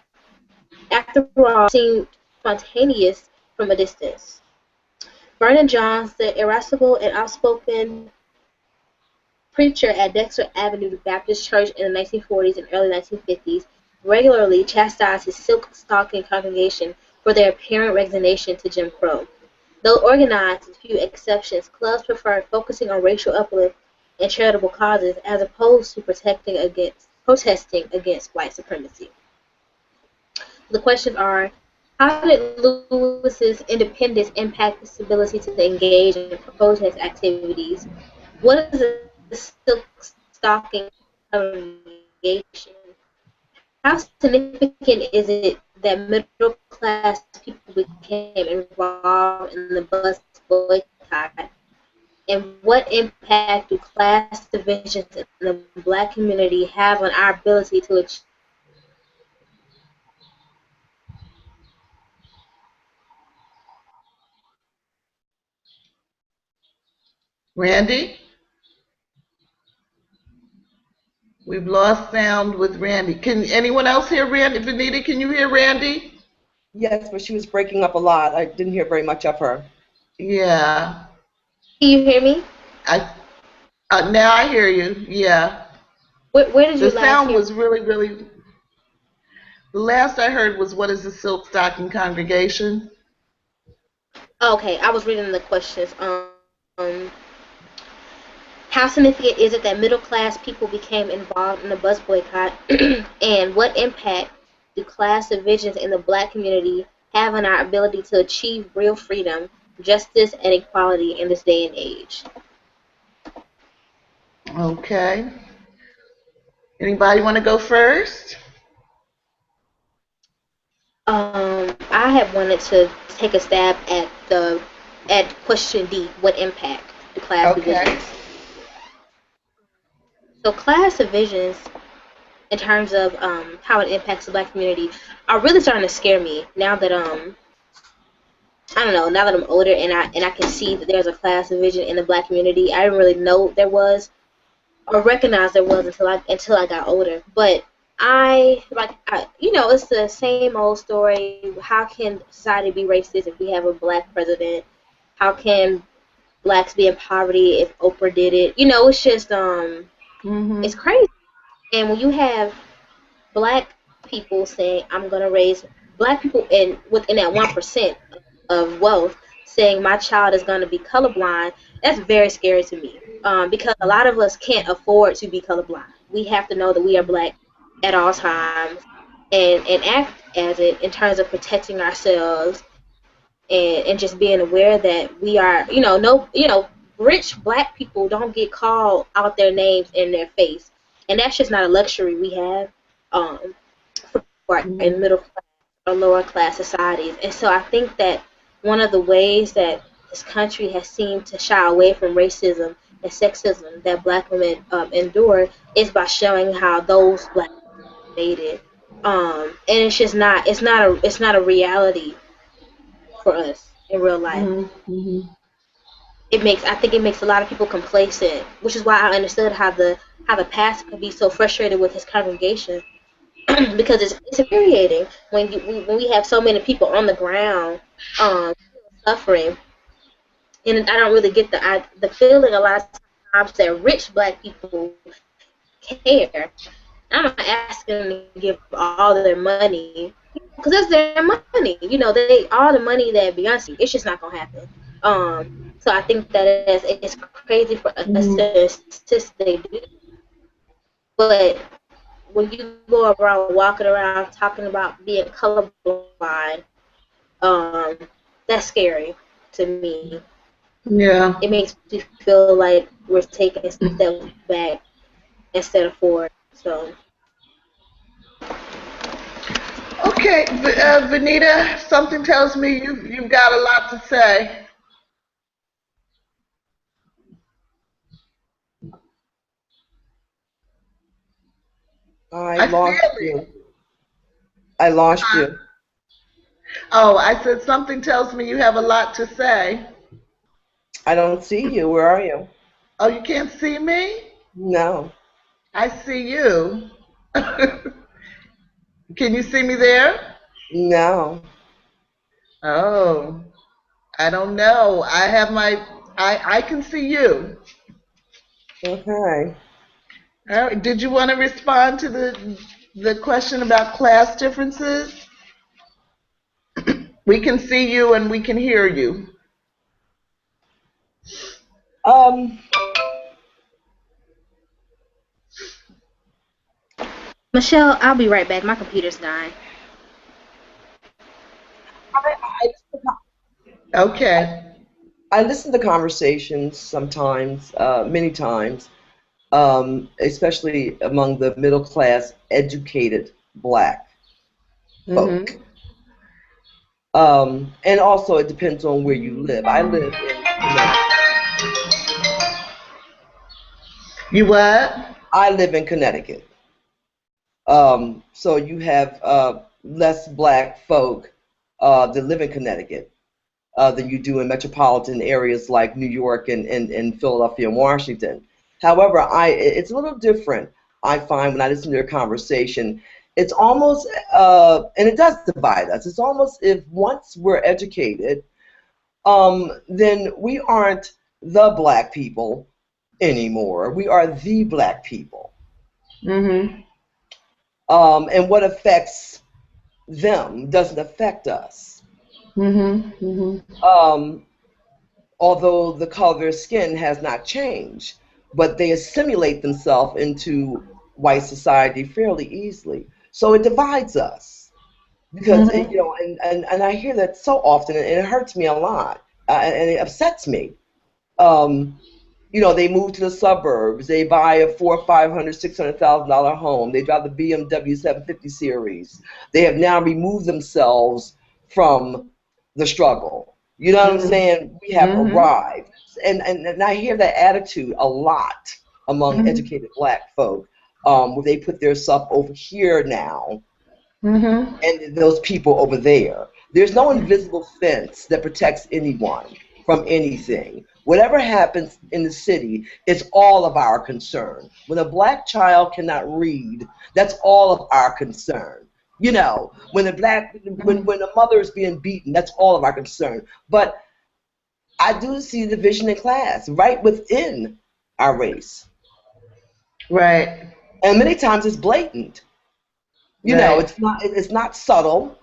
After all, it seemed spontaneous from a distance. Vernon Johns, the irascible and outspoken preacher at Dexter Avenue Baptist Church in the 1940s and early 1950s, regularly chastised his silk-stocking congregation for their apparent resignation to Jim Crow. Though organized, with few exceptions, clubs preferred focusing on racial uplift and charitable causes as opposed to protesting against white supremacy. The questions are, how did Lewis's independence impact his ability to engage in protest activities? What is a silk stocking congregation? How significant is it that middle class people became involved in the bus boycott? And what impact do class divisions in the black community have on our ability to achieve? Randy? We've lost sound with Randy. Can anyone else hear Randy? Benita, can you hear Randy? Yes, but she was breaking up a lot. I didn't hear very much of her. Yeah. Can you hear me? Now I hear you. Yeah. Where did you The last sound hear? was really. The last I heard was, "What is the silk stocking congregation?" Okay, I was reading the questions. How significant is it that middle class people became involved in the bus boycott? And what impact do class divisions in the black community have on our ability to achieve real freedom, justice, and equality in this day and age? Okay. Anybody want to go first? I have wanted to take a stab at question D. What impact do class divisions? So class divisions, in terms of how it impacts the black community, are really starting to scare me now that I don't know, now that I'm older and I can see that there's a class division in the black community. I didn't really know there was or recognize there was until I got older. But it's the same old story. How can society be racist if we have a black president? How can blacks be in poverty if Oprah did it? It's just it's crazy. And when you have black people saying, I'm going to raise black people within that 1% of wealth saying my child is going to be colorblind, that's very scary to me, because a lot of us can't afford to be colorblind. We have to know that we are black at all times and act as it in terms of protecting ourselves and just being aware that we are, rich black people don't get called out their names in their face, and that's just not a luxury we have in middle class or lower class societies. And so I think that one of the ways that this country has seemed to shy away from racism and sexism that black women endure is by showing how those black women made it. And it's just not it's not a reality for us in real life. I think it makes a lot of people complacent, which is why I understood how the pastor could be so frustrated with his congregation because it's infuriating when we have so many people on the ground suffering, and I don't really get the feeling a lot of times that rich black people care. I'm not asking them to give all of their money because that's their money. They all the money that Beyonce. It's just not gonna happen. So I think that it's crazy for us to insist they do. But when you go around walking around talking about being colorblind, that's scary to me. Yeah. It makes me feel like we're taking steps back instead of forward. So. Okay, Vanita, something tells me you've got a lot to say. I lost you. I lost you. Oh, I said something tells me you have a lot to say. I don't see you. Where are you? Oh, you can't see me? No. I see you. Can you see me there? No. Oh, I don't know. I can see you. Okay. All right. Did you want to respond to the question about class differences? We can see you and we can hear you. Michelle, I'll be right back. My computer's dying. Okay. I listen to conversations sometimes, many times, especially among the middle class, educated black folk. And also it depends on where you live. I live in Connecticut. You what? I live in Connecticut. So you have less black folk that live in Connecticut than you do in metropolitan areas like New York and Philadelphia and Washington. However, it's a little different, I find, when I listen to their conversation. It's almost, and it does divide us, it's almost if once we're educated, then we aren't the black people anymore. We are the black people. And what affects them doesn't affect us. Although the color of their skin has not changed, but they assimilate themselves into white society fairly easily. So it divides us because and I hear that so often, and it hurts me a lot, and it upsets me. They move to the suburbs. They buy a $400,000, $500,000, $600,000 home. They drive the BMW 750 series. They have now removed themselves from the struggle. You know what I'm saying? We have arrived, and I hear that attitude a lot among educated black folk. Where they put their stuff over here now, and those people over there. There's no invisible fence that protects anyone from anything. Whatever happens in the city, it's all of our concern. When a black child cannot read, that's all of our concern. When a mother is being beaten, that's all of our concern. But I do see division in class right within our race. Right. And many times it's blatant. It's not subtle.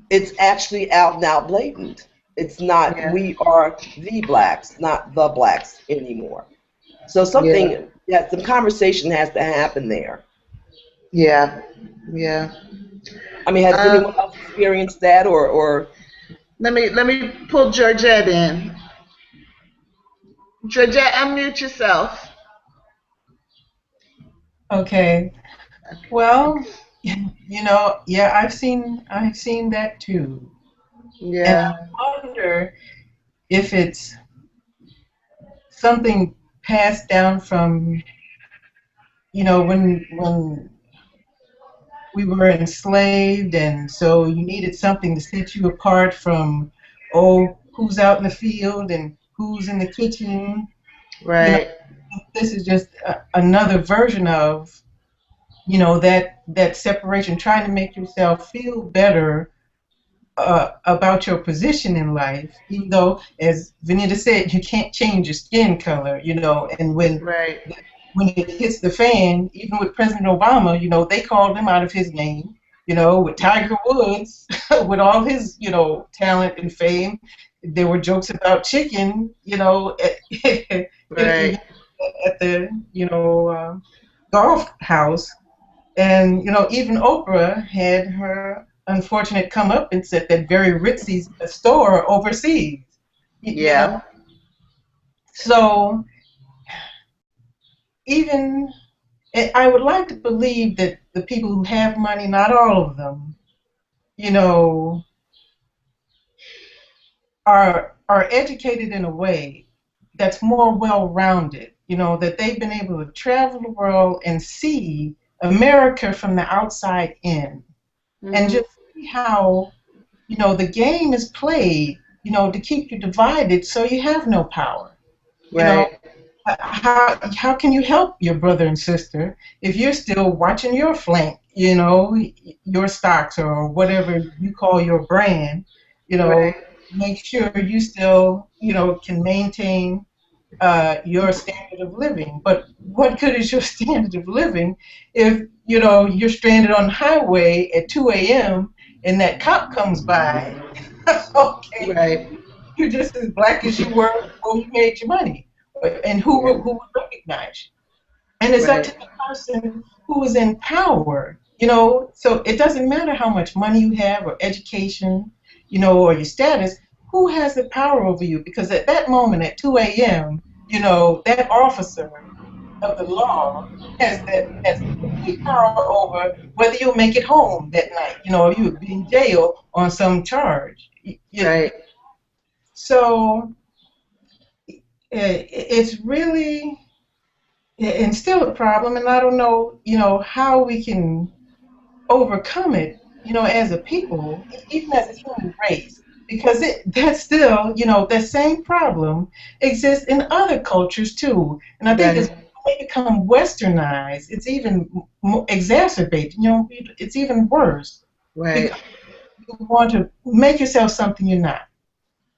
It's actually out and out blatant. It's not, we are the blacks, not the blacks anymore. So some conversation has to happen there. Yeah. I mean, has anyone else experienced that or? Let me pull Georgette in. Georgette, unmute yourself. Okay. Well, yeah, I've seen that too. And Yeah. I wonder if it's something passed down from, when we were enslaved, and so you needed something to set you apart from, who's out in the field and who's in the kitchen. You know, Right. this is just another version of, that separation, trying to make yourself feel better about your position in life, even though, as Vanita said, you can't change your skin color, and Right. when it hits the fan, even with President Obama, they called him out of his name, with Tiger Woods, with all his, talent and fame, there were jokes about chicken, Right. at the, golf house. And, even Oprah had her unfortunate comeuppance at that very ritzy store overseas. Yeah. So even, I would like to believe that the people who have money, not all of them, you know, are educated in a way that's more well-rounded, that they've been able to travel the world and see America from the outside in, and just see how, the game is played, to keep you divided so you have no power. Right. How can you help your brother and sister if you're still watching your flank, your stocks or whatever you call your brand, Right. make sure you still, can maintain your standard of living. But what good is your standard of living if, you're stranded on the highway at 2 a.m. and that cop comes by? Okay, Right. you're just as black as you were before you made your money. And Yeah. who would recognize you? And it's up to Right. the person who is in power, So it doesn't matter how much money you have or education, or your status. Who has the power over you? Because at that moment, at 2 a.m., that officer of the law has complete power over whether you'll make it home that night, or you would be in jail on some charge. Right. So it's really, and still a problem, and I don't know, how we can overcome it, as a people, even as a human race, because that's still, that same problem exists in other cultures too, and I think as Right. they become westernized, it's even exacerbated, it's even worse, Right. because you want to make yourself something you're not,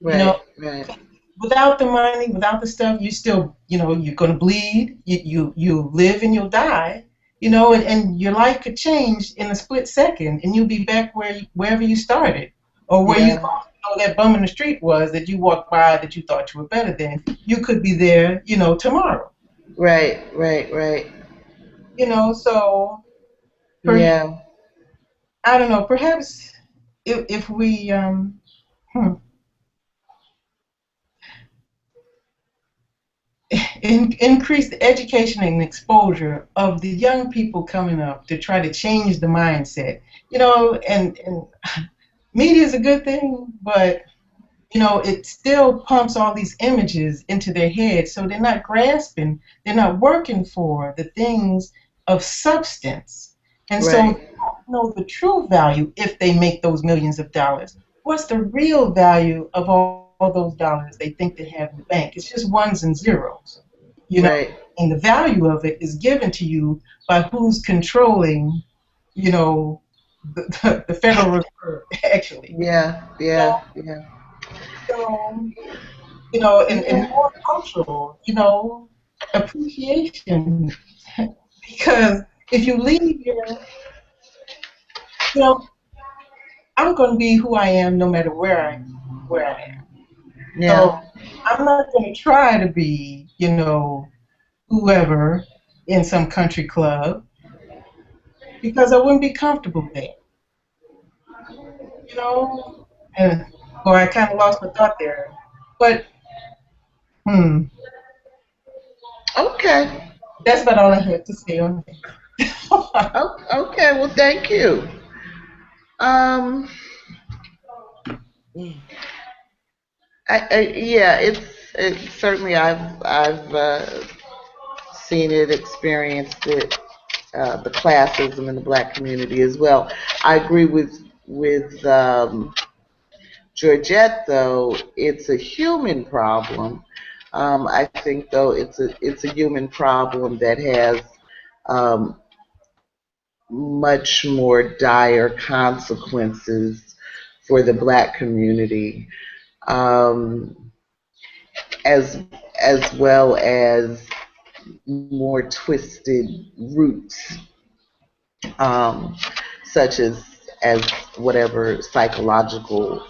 you know, Right. Right. without the money, without the stuff, you still, you're going to bleed. You live and you'll die. And your life could change in a split second, and you'll be back wherever you started, or where you Yeah. thought, that bum in the street was that you walked by that you thought you were better than. You could be there, tomorrow. Right. Right. Right. So Yeah. I don't know. Perhaps if we hmm, increase the education and exposure of the young people coming up to try to change the mindset. And media is a good thing, but it still pumps all these images into their heads, so they're not grasping, they're not working for the things of substance. And so they Right. don't know the true value if they make those millions of dollars. What's the real value of all those dollars they think they have in the bank? It's just ones and zeros. you know, Right. and the value of it is given to you by who's controlling, the Federal Reserve, actually. Yeah. Yeah. Yeah. So, and Yeah. more cultural, appreciation. Because if you leave you know, I'm going to be who I am no matter where I am. Yeah. So I'm not going to try to be, whoever in some country club because I wouldn't be comfortable there, you know. And Or I kind of lost my thought there. But, Okay. that's about all I had to say on that. Okay. Well, thank you. Um, yeah, it's certainly I've seen it, experienced it, the classism in the black community as well. I agree with Georgette, though. It's a human problem. I think, though, it's a human problem that has um, much more dire consequences for the black community, um, as as well as more twisted roots, um, such as whatever psychological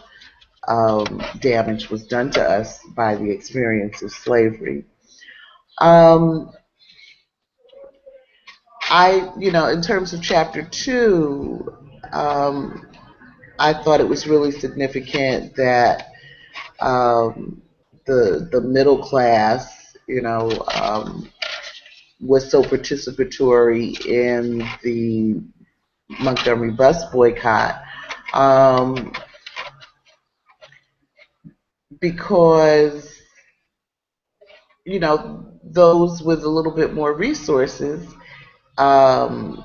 damage was done to us by the experience of slavery. Um, in terms of chapter two, um, I thought it was really significant that the middle class, was so participatory in the Montgomery bus boycott, um, because those with a little bit more resources um,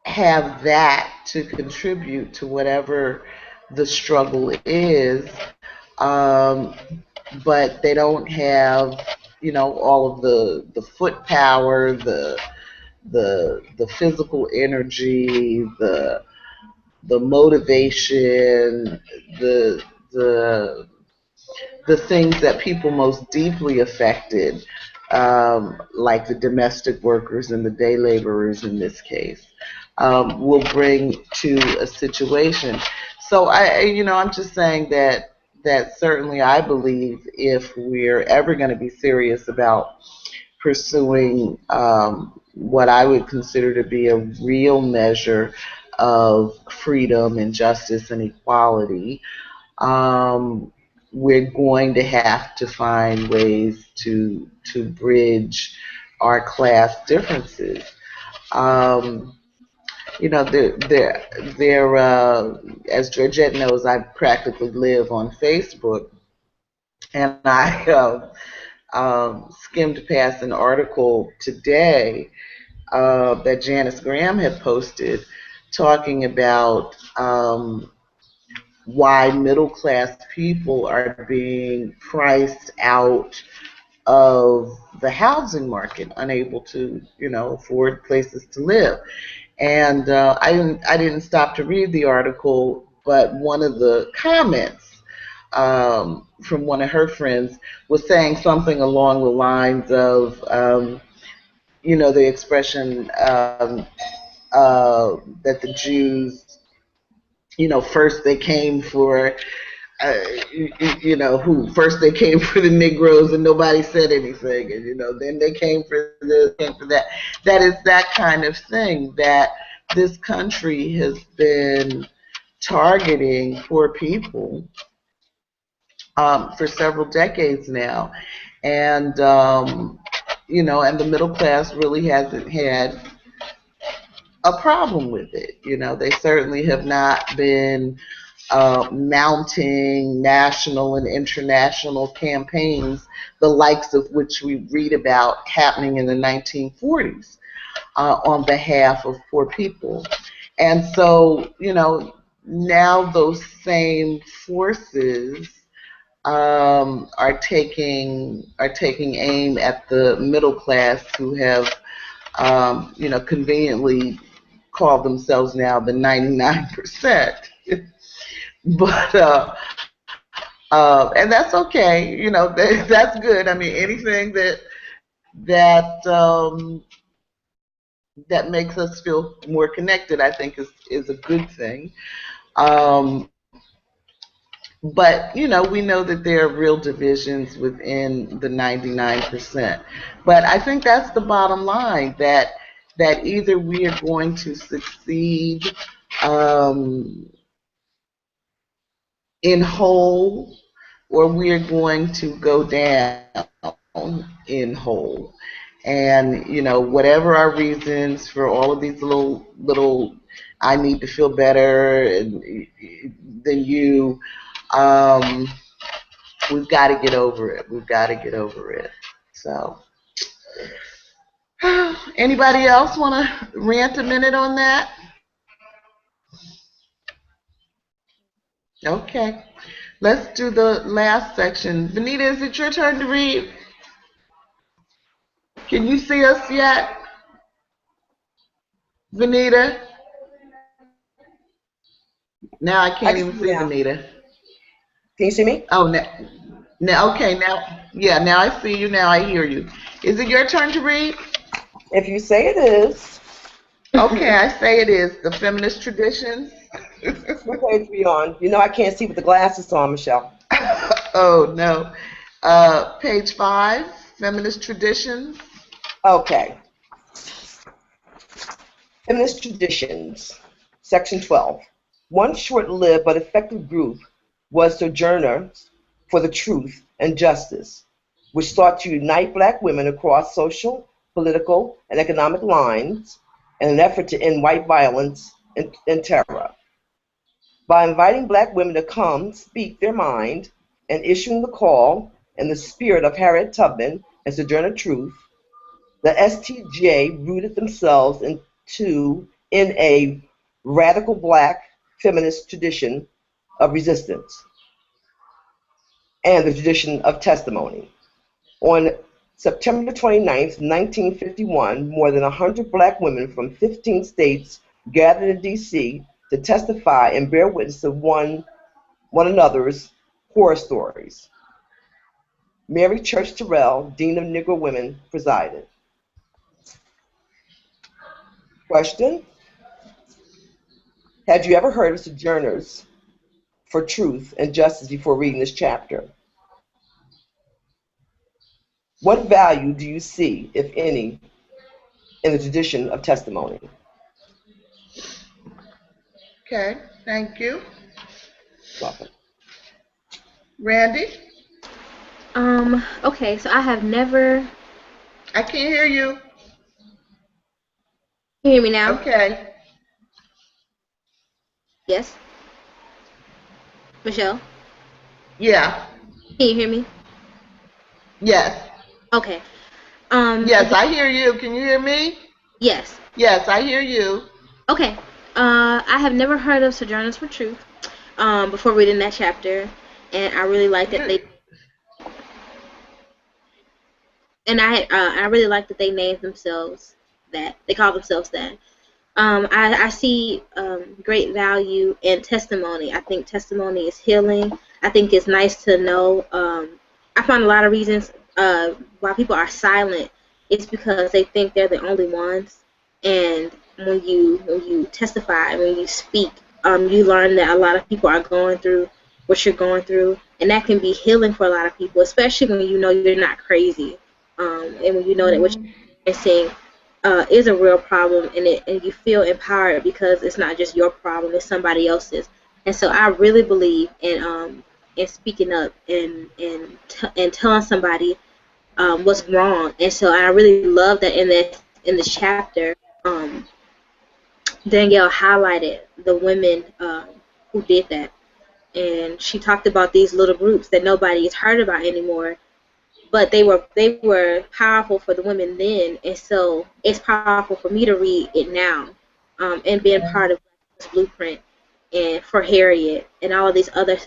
have that to contribute to whatever the struggle is, um, but they don't have all of the foot power, the physical energy, the motivation, the the the things that people most deeply affected, like the domestic workers and the day laborers in this case, will bring to a situation. So I'm just saying that certainly I believe if we're ever going to be serious about pursuing what I would consider to be a real measure of freedom and justice and equality, um, we're going to have to find ways to bridge our class differences. Um, as Georgette knows, I practically live on Facebook, and I skimmed past an article today that Janice Graham had posted talking about why middle class people are being priced out of the housing market, unable to, afford places to live. And I didn't stop to read the article, but one of the comments from one of her friends was saying something along the lines of, the expression that the Jews, first they came for uh, who first they came for the Negroes and nobody said anything, and then they came for this, came for that. That is that kind of thing that this country has been targeting poor people for several decades now, and and the middle class really hasn't had a problem with it. They certainly have not been mounting national and international campaigns, the likes of which we read about happening in the 1940s on behalf of poor people. And so, now those same forces are taking aim at the middle class who have, conveniently called themselves now the 99%. But and that's okay, that's good. I mean, anything that that makes us feel more connected, I think, is a good thing. Um, but we know that there are real divisions within the 99%. But I think that's the bottom line, that either we are going to succeed um, in whole, or we're going to go down in whole. And whatever our reasons for all of these little, I need to feel better than you. Um, we've got to get over it. We've got to get over it. So, anybody else want to rant a minute on that? Okay. Let's do the last section. Vanita, is it your turn to read? Can you see us yet? Vanita? Now I I can't can even see you see now. Vanita. Can you see me? Oh, now, okay, now I see you, now I hear you. Is it your turn to read? If you say it is. Okay, I say it is. The Feminist Traditions. What page are we on? I can't see with the glasses on, Michelle. Oh, no. Page 5, Feminist Traditions. Okay. Feminist Traditions, Section 12. One short-lived but effective group was Sojourners for the Truth and Justice, which sought to unite black women across social, political, and economic lines in an effort to end white violence and terror. By inviting black women to come speak their mind and issuing the call in the spirit of Harriet Tubman and Sojourner Truth, the STJ rooted themselves in a radical black feminist tradition of resistance and the tradition of testimony. On September 29, 1951, more than 100 black women from 15 states gathered in D.C. to testify and bear witness to one another's horror stories. Mary Church Terrell, Dean of Negro Women, presided. Question: had you ever heard of Sojourners for Truth and Justice before reading this chapter? What value do you see, if any, in the tradition of testimony? Okay, thank you. Welcome. Randy? Okay, so I have never. I can't hear you. Can you hear me now? Okay. Yes. Michelle, Yeah. can you hear me? Yes. Okay. Yes, Again, I hear you. Can you hear me? yes. Yes, I hear you. Okay. I have never heard of Sojourners for Truth. Before reading that chapter, and I really like that You, they. And I really like that they named themselves that. They call themselves that. I see great value in testimony. I think testimony is healing. I think it's nice to know. I find a lot of reasons why people are silent. It's because they think they're the only ones. And when you testify, when you speak, you learn that a lot of people are going through what you're going through, and that can be healing for a lot of people, especially when you know you're not crazy, and when you know that what you're experiencing is a real problem, and you feel empowered because it's not just your problem, it's somebody else's. And so I really believe in speaking up and telling somebody what's wrong. And so I really love that in this chapter, Danielle highlighted the women who did that, and she talked about these little groups that nobody has heard about anymore, but they were powerful for the women then, and so it's powerful for me to read it now, and being part of this blueprint, and for Harriet and all these other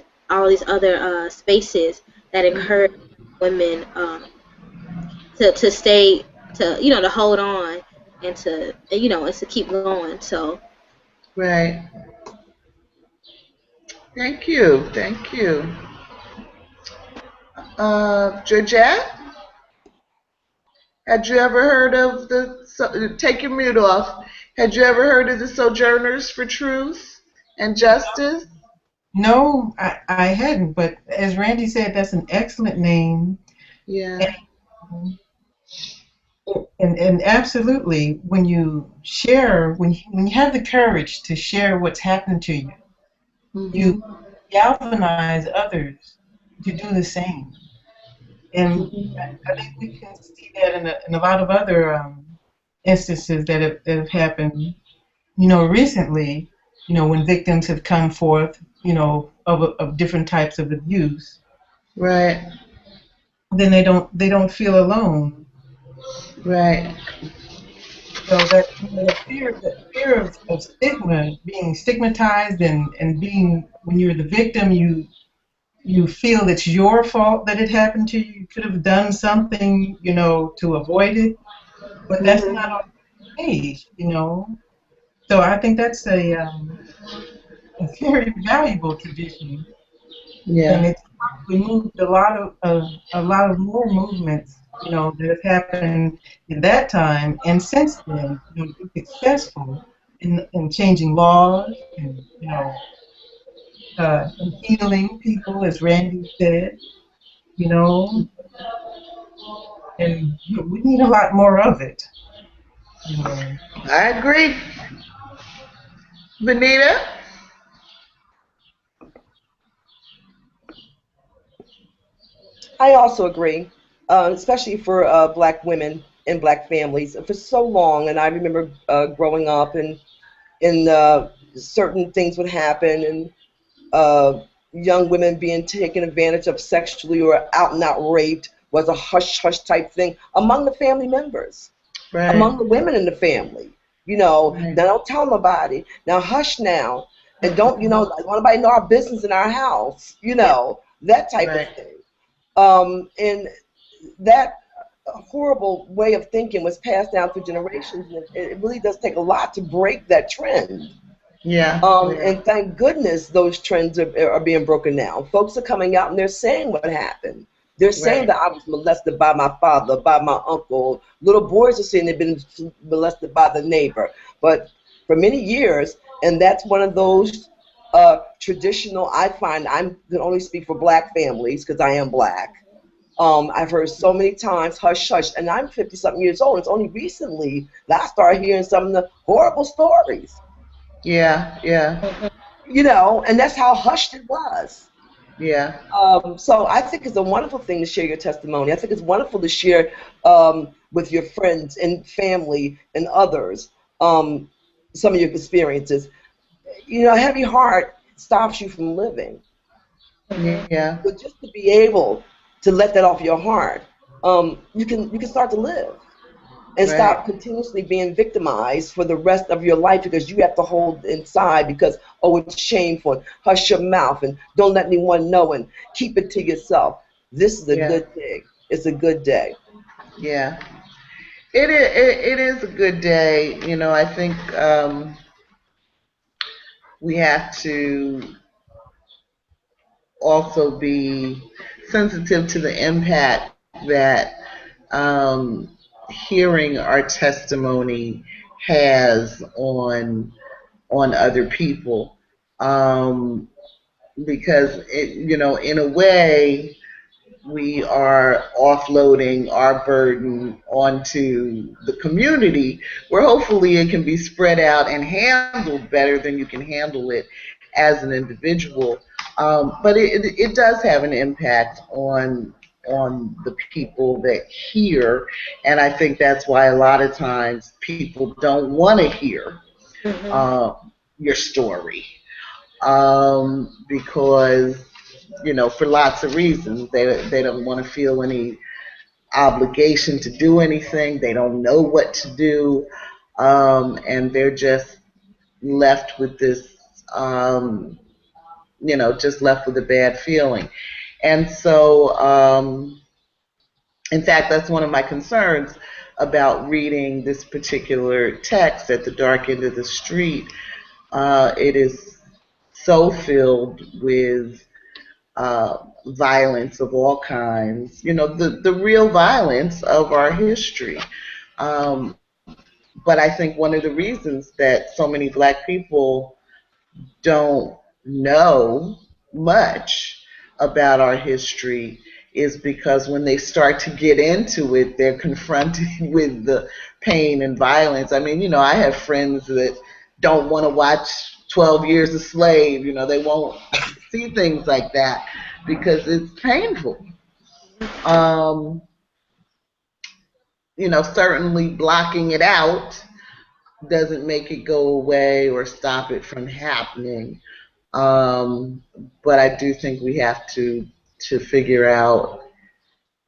spaces that encourage women to stay, to hold on, and to keep going. So right. Thank you. Thank you. Georgette, had you ever heard of take your mute off. Had you ever heard of the Sojourners for Truth and Justice? No, I hadn't, but as Randy said, that's an excellent name. Yeah. And absolutely, when you share, when you have the courage to share what's happened to you, you Mm-hmm. galvanize others to do the same. And I think we can see that in a lot of other instances that have happened, recently, when victims have come forth, of different types of abuse. Right. Then they don't feel alone. Right. So that fear of stigma, being stigmatized and being, when you're the victim, you feel it's your fault that it happened to you. You could have done something, to avoid it, but that's not always the case, So I think that's a very valuable tradition, and Yeah. it's probably moved a lot of more movements, that have happened in that time, and since then, been successful in changing laws and and healing people, as Randy said, you know, and we need a lot more of it, you know. I agree. Benita? I also agree, especially for black women and black families for so long. And I remember growing up, and certain things would happen, and young women being taken advantage of sexually or out and out raped was a hush hush type thing among the family members, Right. among the women in the family. Right. Now don't tell nobody. Now hush now, and don't don't nobody know our business in our house. That type of Right. thing. And that horrible way of thinking was passed down through generations, and it really does take a lot to break that trend. Yeah. Yeah. And thank goodness those trends are being broken now. Folks are coming out and they're saying what happened. They're saying Right. that I was molested by my father, by my uncle. Little boys are saying they've been molested by the neighbor. But for many years, and that's one of those traditional, I find, I can only speak for black families because I am black. I've heard so many times, hush, hush, and I'm 50-something years old. It's only recently that I started hearing some of the horrible stories, Yeah. Yeah. and that's how hushed it was. Yeah. So I think it's a wonderful thing to share your testimony. I think it's wonderful to share with your friends and family and others some of your experiences. A heavy heart stops you from living. Yeah. But just to be able to let that off your heart, you can start to live and stop Right. continuously being victimized for the rest of your life because you have to hold inside because, oh, it's shameful, and hush your mouth, and don't let anyone know, and keep it to yourself. This is a Yeah. good thing. It's a good day. Yeah. It is a good day. I think we have to also be sensitive to the impact that hearing our testimony has on other people, because in a way we are offloading our burden onto the community, where hopefully it can be spread out and handled better than you can handle it as an individual. But it does have an impact on the people that hear, and I think that's why a lot of times people don't want to hear uh, your story, because for lots of reasons. They don't want to feel any obligation to do anything. They don't know what to do, and they're just left with this, just left with a bad feeling. And so, in fact, that's one of my concerns about reading this particular text at the dark end of the street. It is so filled with violence of all kinds, the real violence of our history. Um, but I think one of the reasons that so many black people don't know much about our history is because when they start to get into it, they're confronted with the pain and violence. I mean, I have friends that don't want to watch 12 Years a Slave. They won't see things like that because it's painful. Certainly blocking it out doesn't make it go away or stop it from happening. But I do think we have to figure out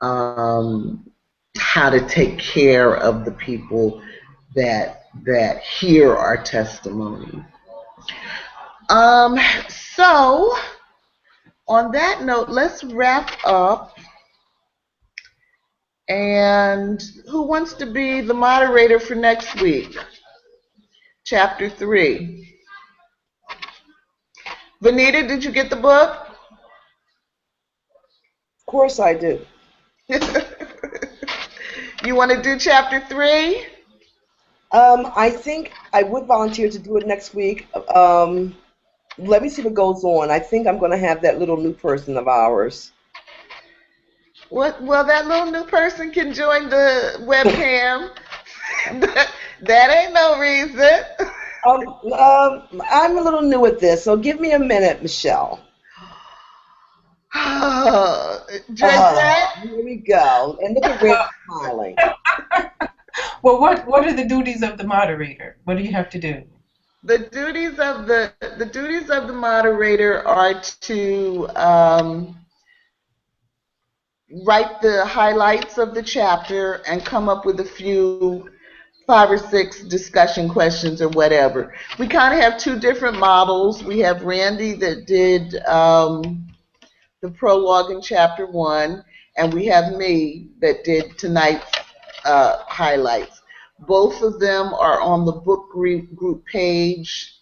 how to take care of the people that hear our testimony. So on that note, let's wrap up. And who wants to be the moderator for next week? Chapter 3. Vanita, did you get the book? Of course I do. You want to do chapter 3? I think I would volunteer to do it next week. Let me see what goes on. I think I'm going to have that little new person of ours. What? Well, that little new person can join the webcam. That ain't no reason. I'm a little new at this, so give me a minute, Michelle. Georgette? Here we go. And look at Rick smiling. Well, what are the duties of the moderator? What do you have to do? The duties of the moderator are to write the highlights of the chapter and come up with a few 5 or 6 discussion questions or whatever. We kind of have 2 different models. We have Randy that did the prologue in chapter 1, and we have me that did tonight's highlights. Both of them are on the book group page,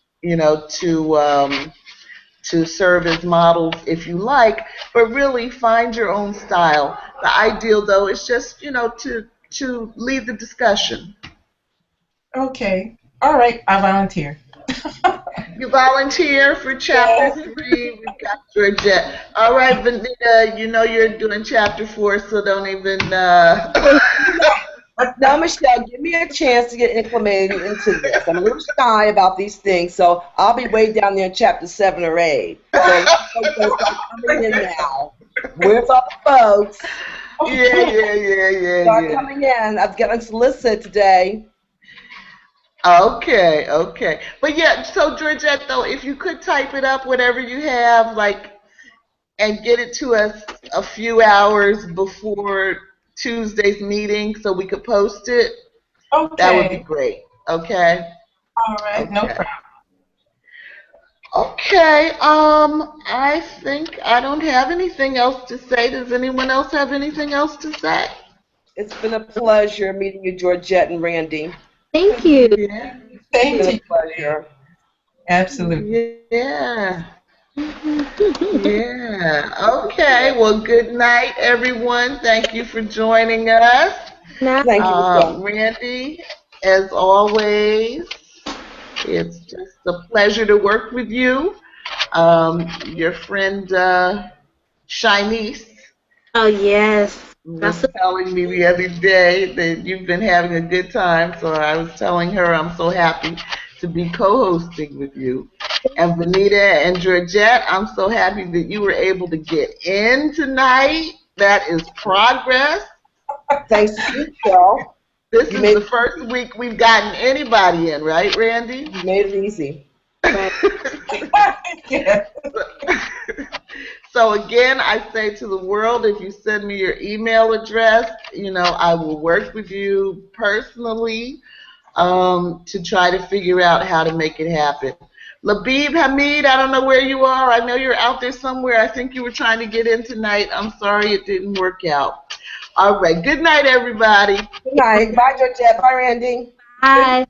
to serve as models if you like, but really find your own style. The ideal, though, is just, to lead the discussion. Okay. All right. I volunteer. You volunteer for chapter 3. We've got Georgette. All right, Vanita, you're doing chapter 4, so don't even... Now, Michelle, give me a chance to get acclimated into this. I'm a little shy about these things, so I'll be way down there in chapter 7 or 8. So let's start coming in now. Where's all the folks? Yeah. Start coming in. I've got unsolicited today. Okay. But yeah, so Georgette, though, if you could type it up, whatever you have, and get it to us a few hours before Tuesday's meeting so we could post it, Okay. That would be great. Okay? All right, no problem. Okay, I think I don't have anything else to say. Does anyone else have anything else to say? It's been a pleasure meeting you, Georgette and Randy. Thank you. Yeah. Thank It's been you. a pleasure. Absolutely. Yeah. Okay, well, good night, everyone. Thank you for joining us. Thank you, Michelle. Randy, as always, it's just a pleasure to work with you. Your friend Shanice Oh, yes. was telling me the other day that you've been having a good time, so I was telling her I'm so happy to be co-hosting with you. And Vanita and Georgette, I'm so happy that you were able to get in tonight. That is progress. Thanks to you, Michelle. This is the first week we've gotten anybody in, right, Randy? You made it easy. Yeah. So again, I say to the world, if you send me your email address, I will work with you personally to try to figure out how to make it happen. Labib Hamid, I don't know where you are. I know you're out there somewhere. I think you were trying to get in tonight. I'm sorry it didn't work out. All right. Good night, everybody. Good night. Bye, Georgette. Bye, Randy. Bye.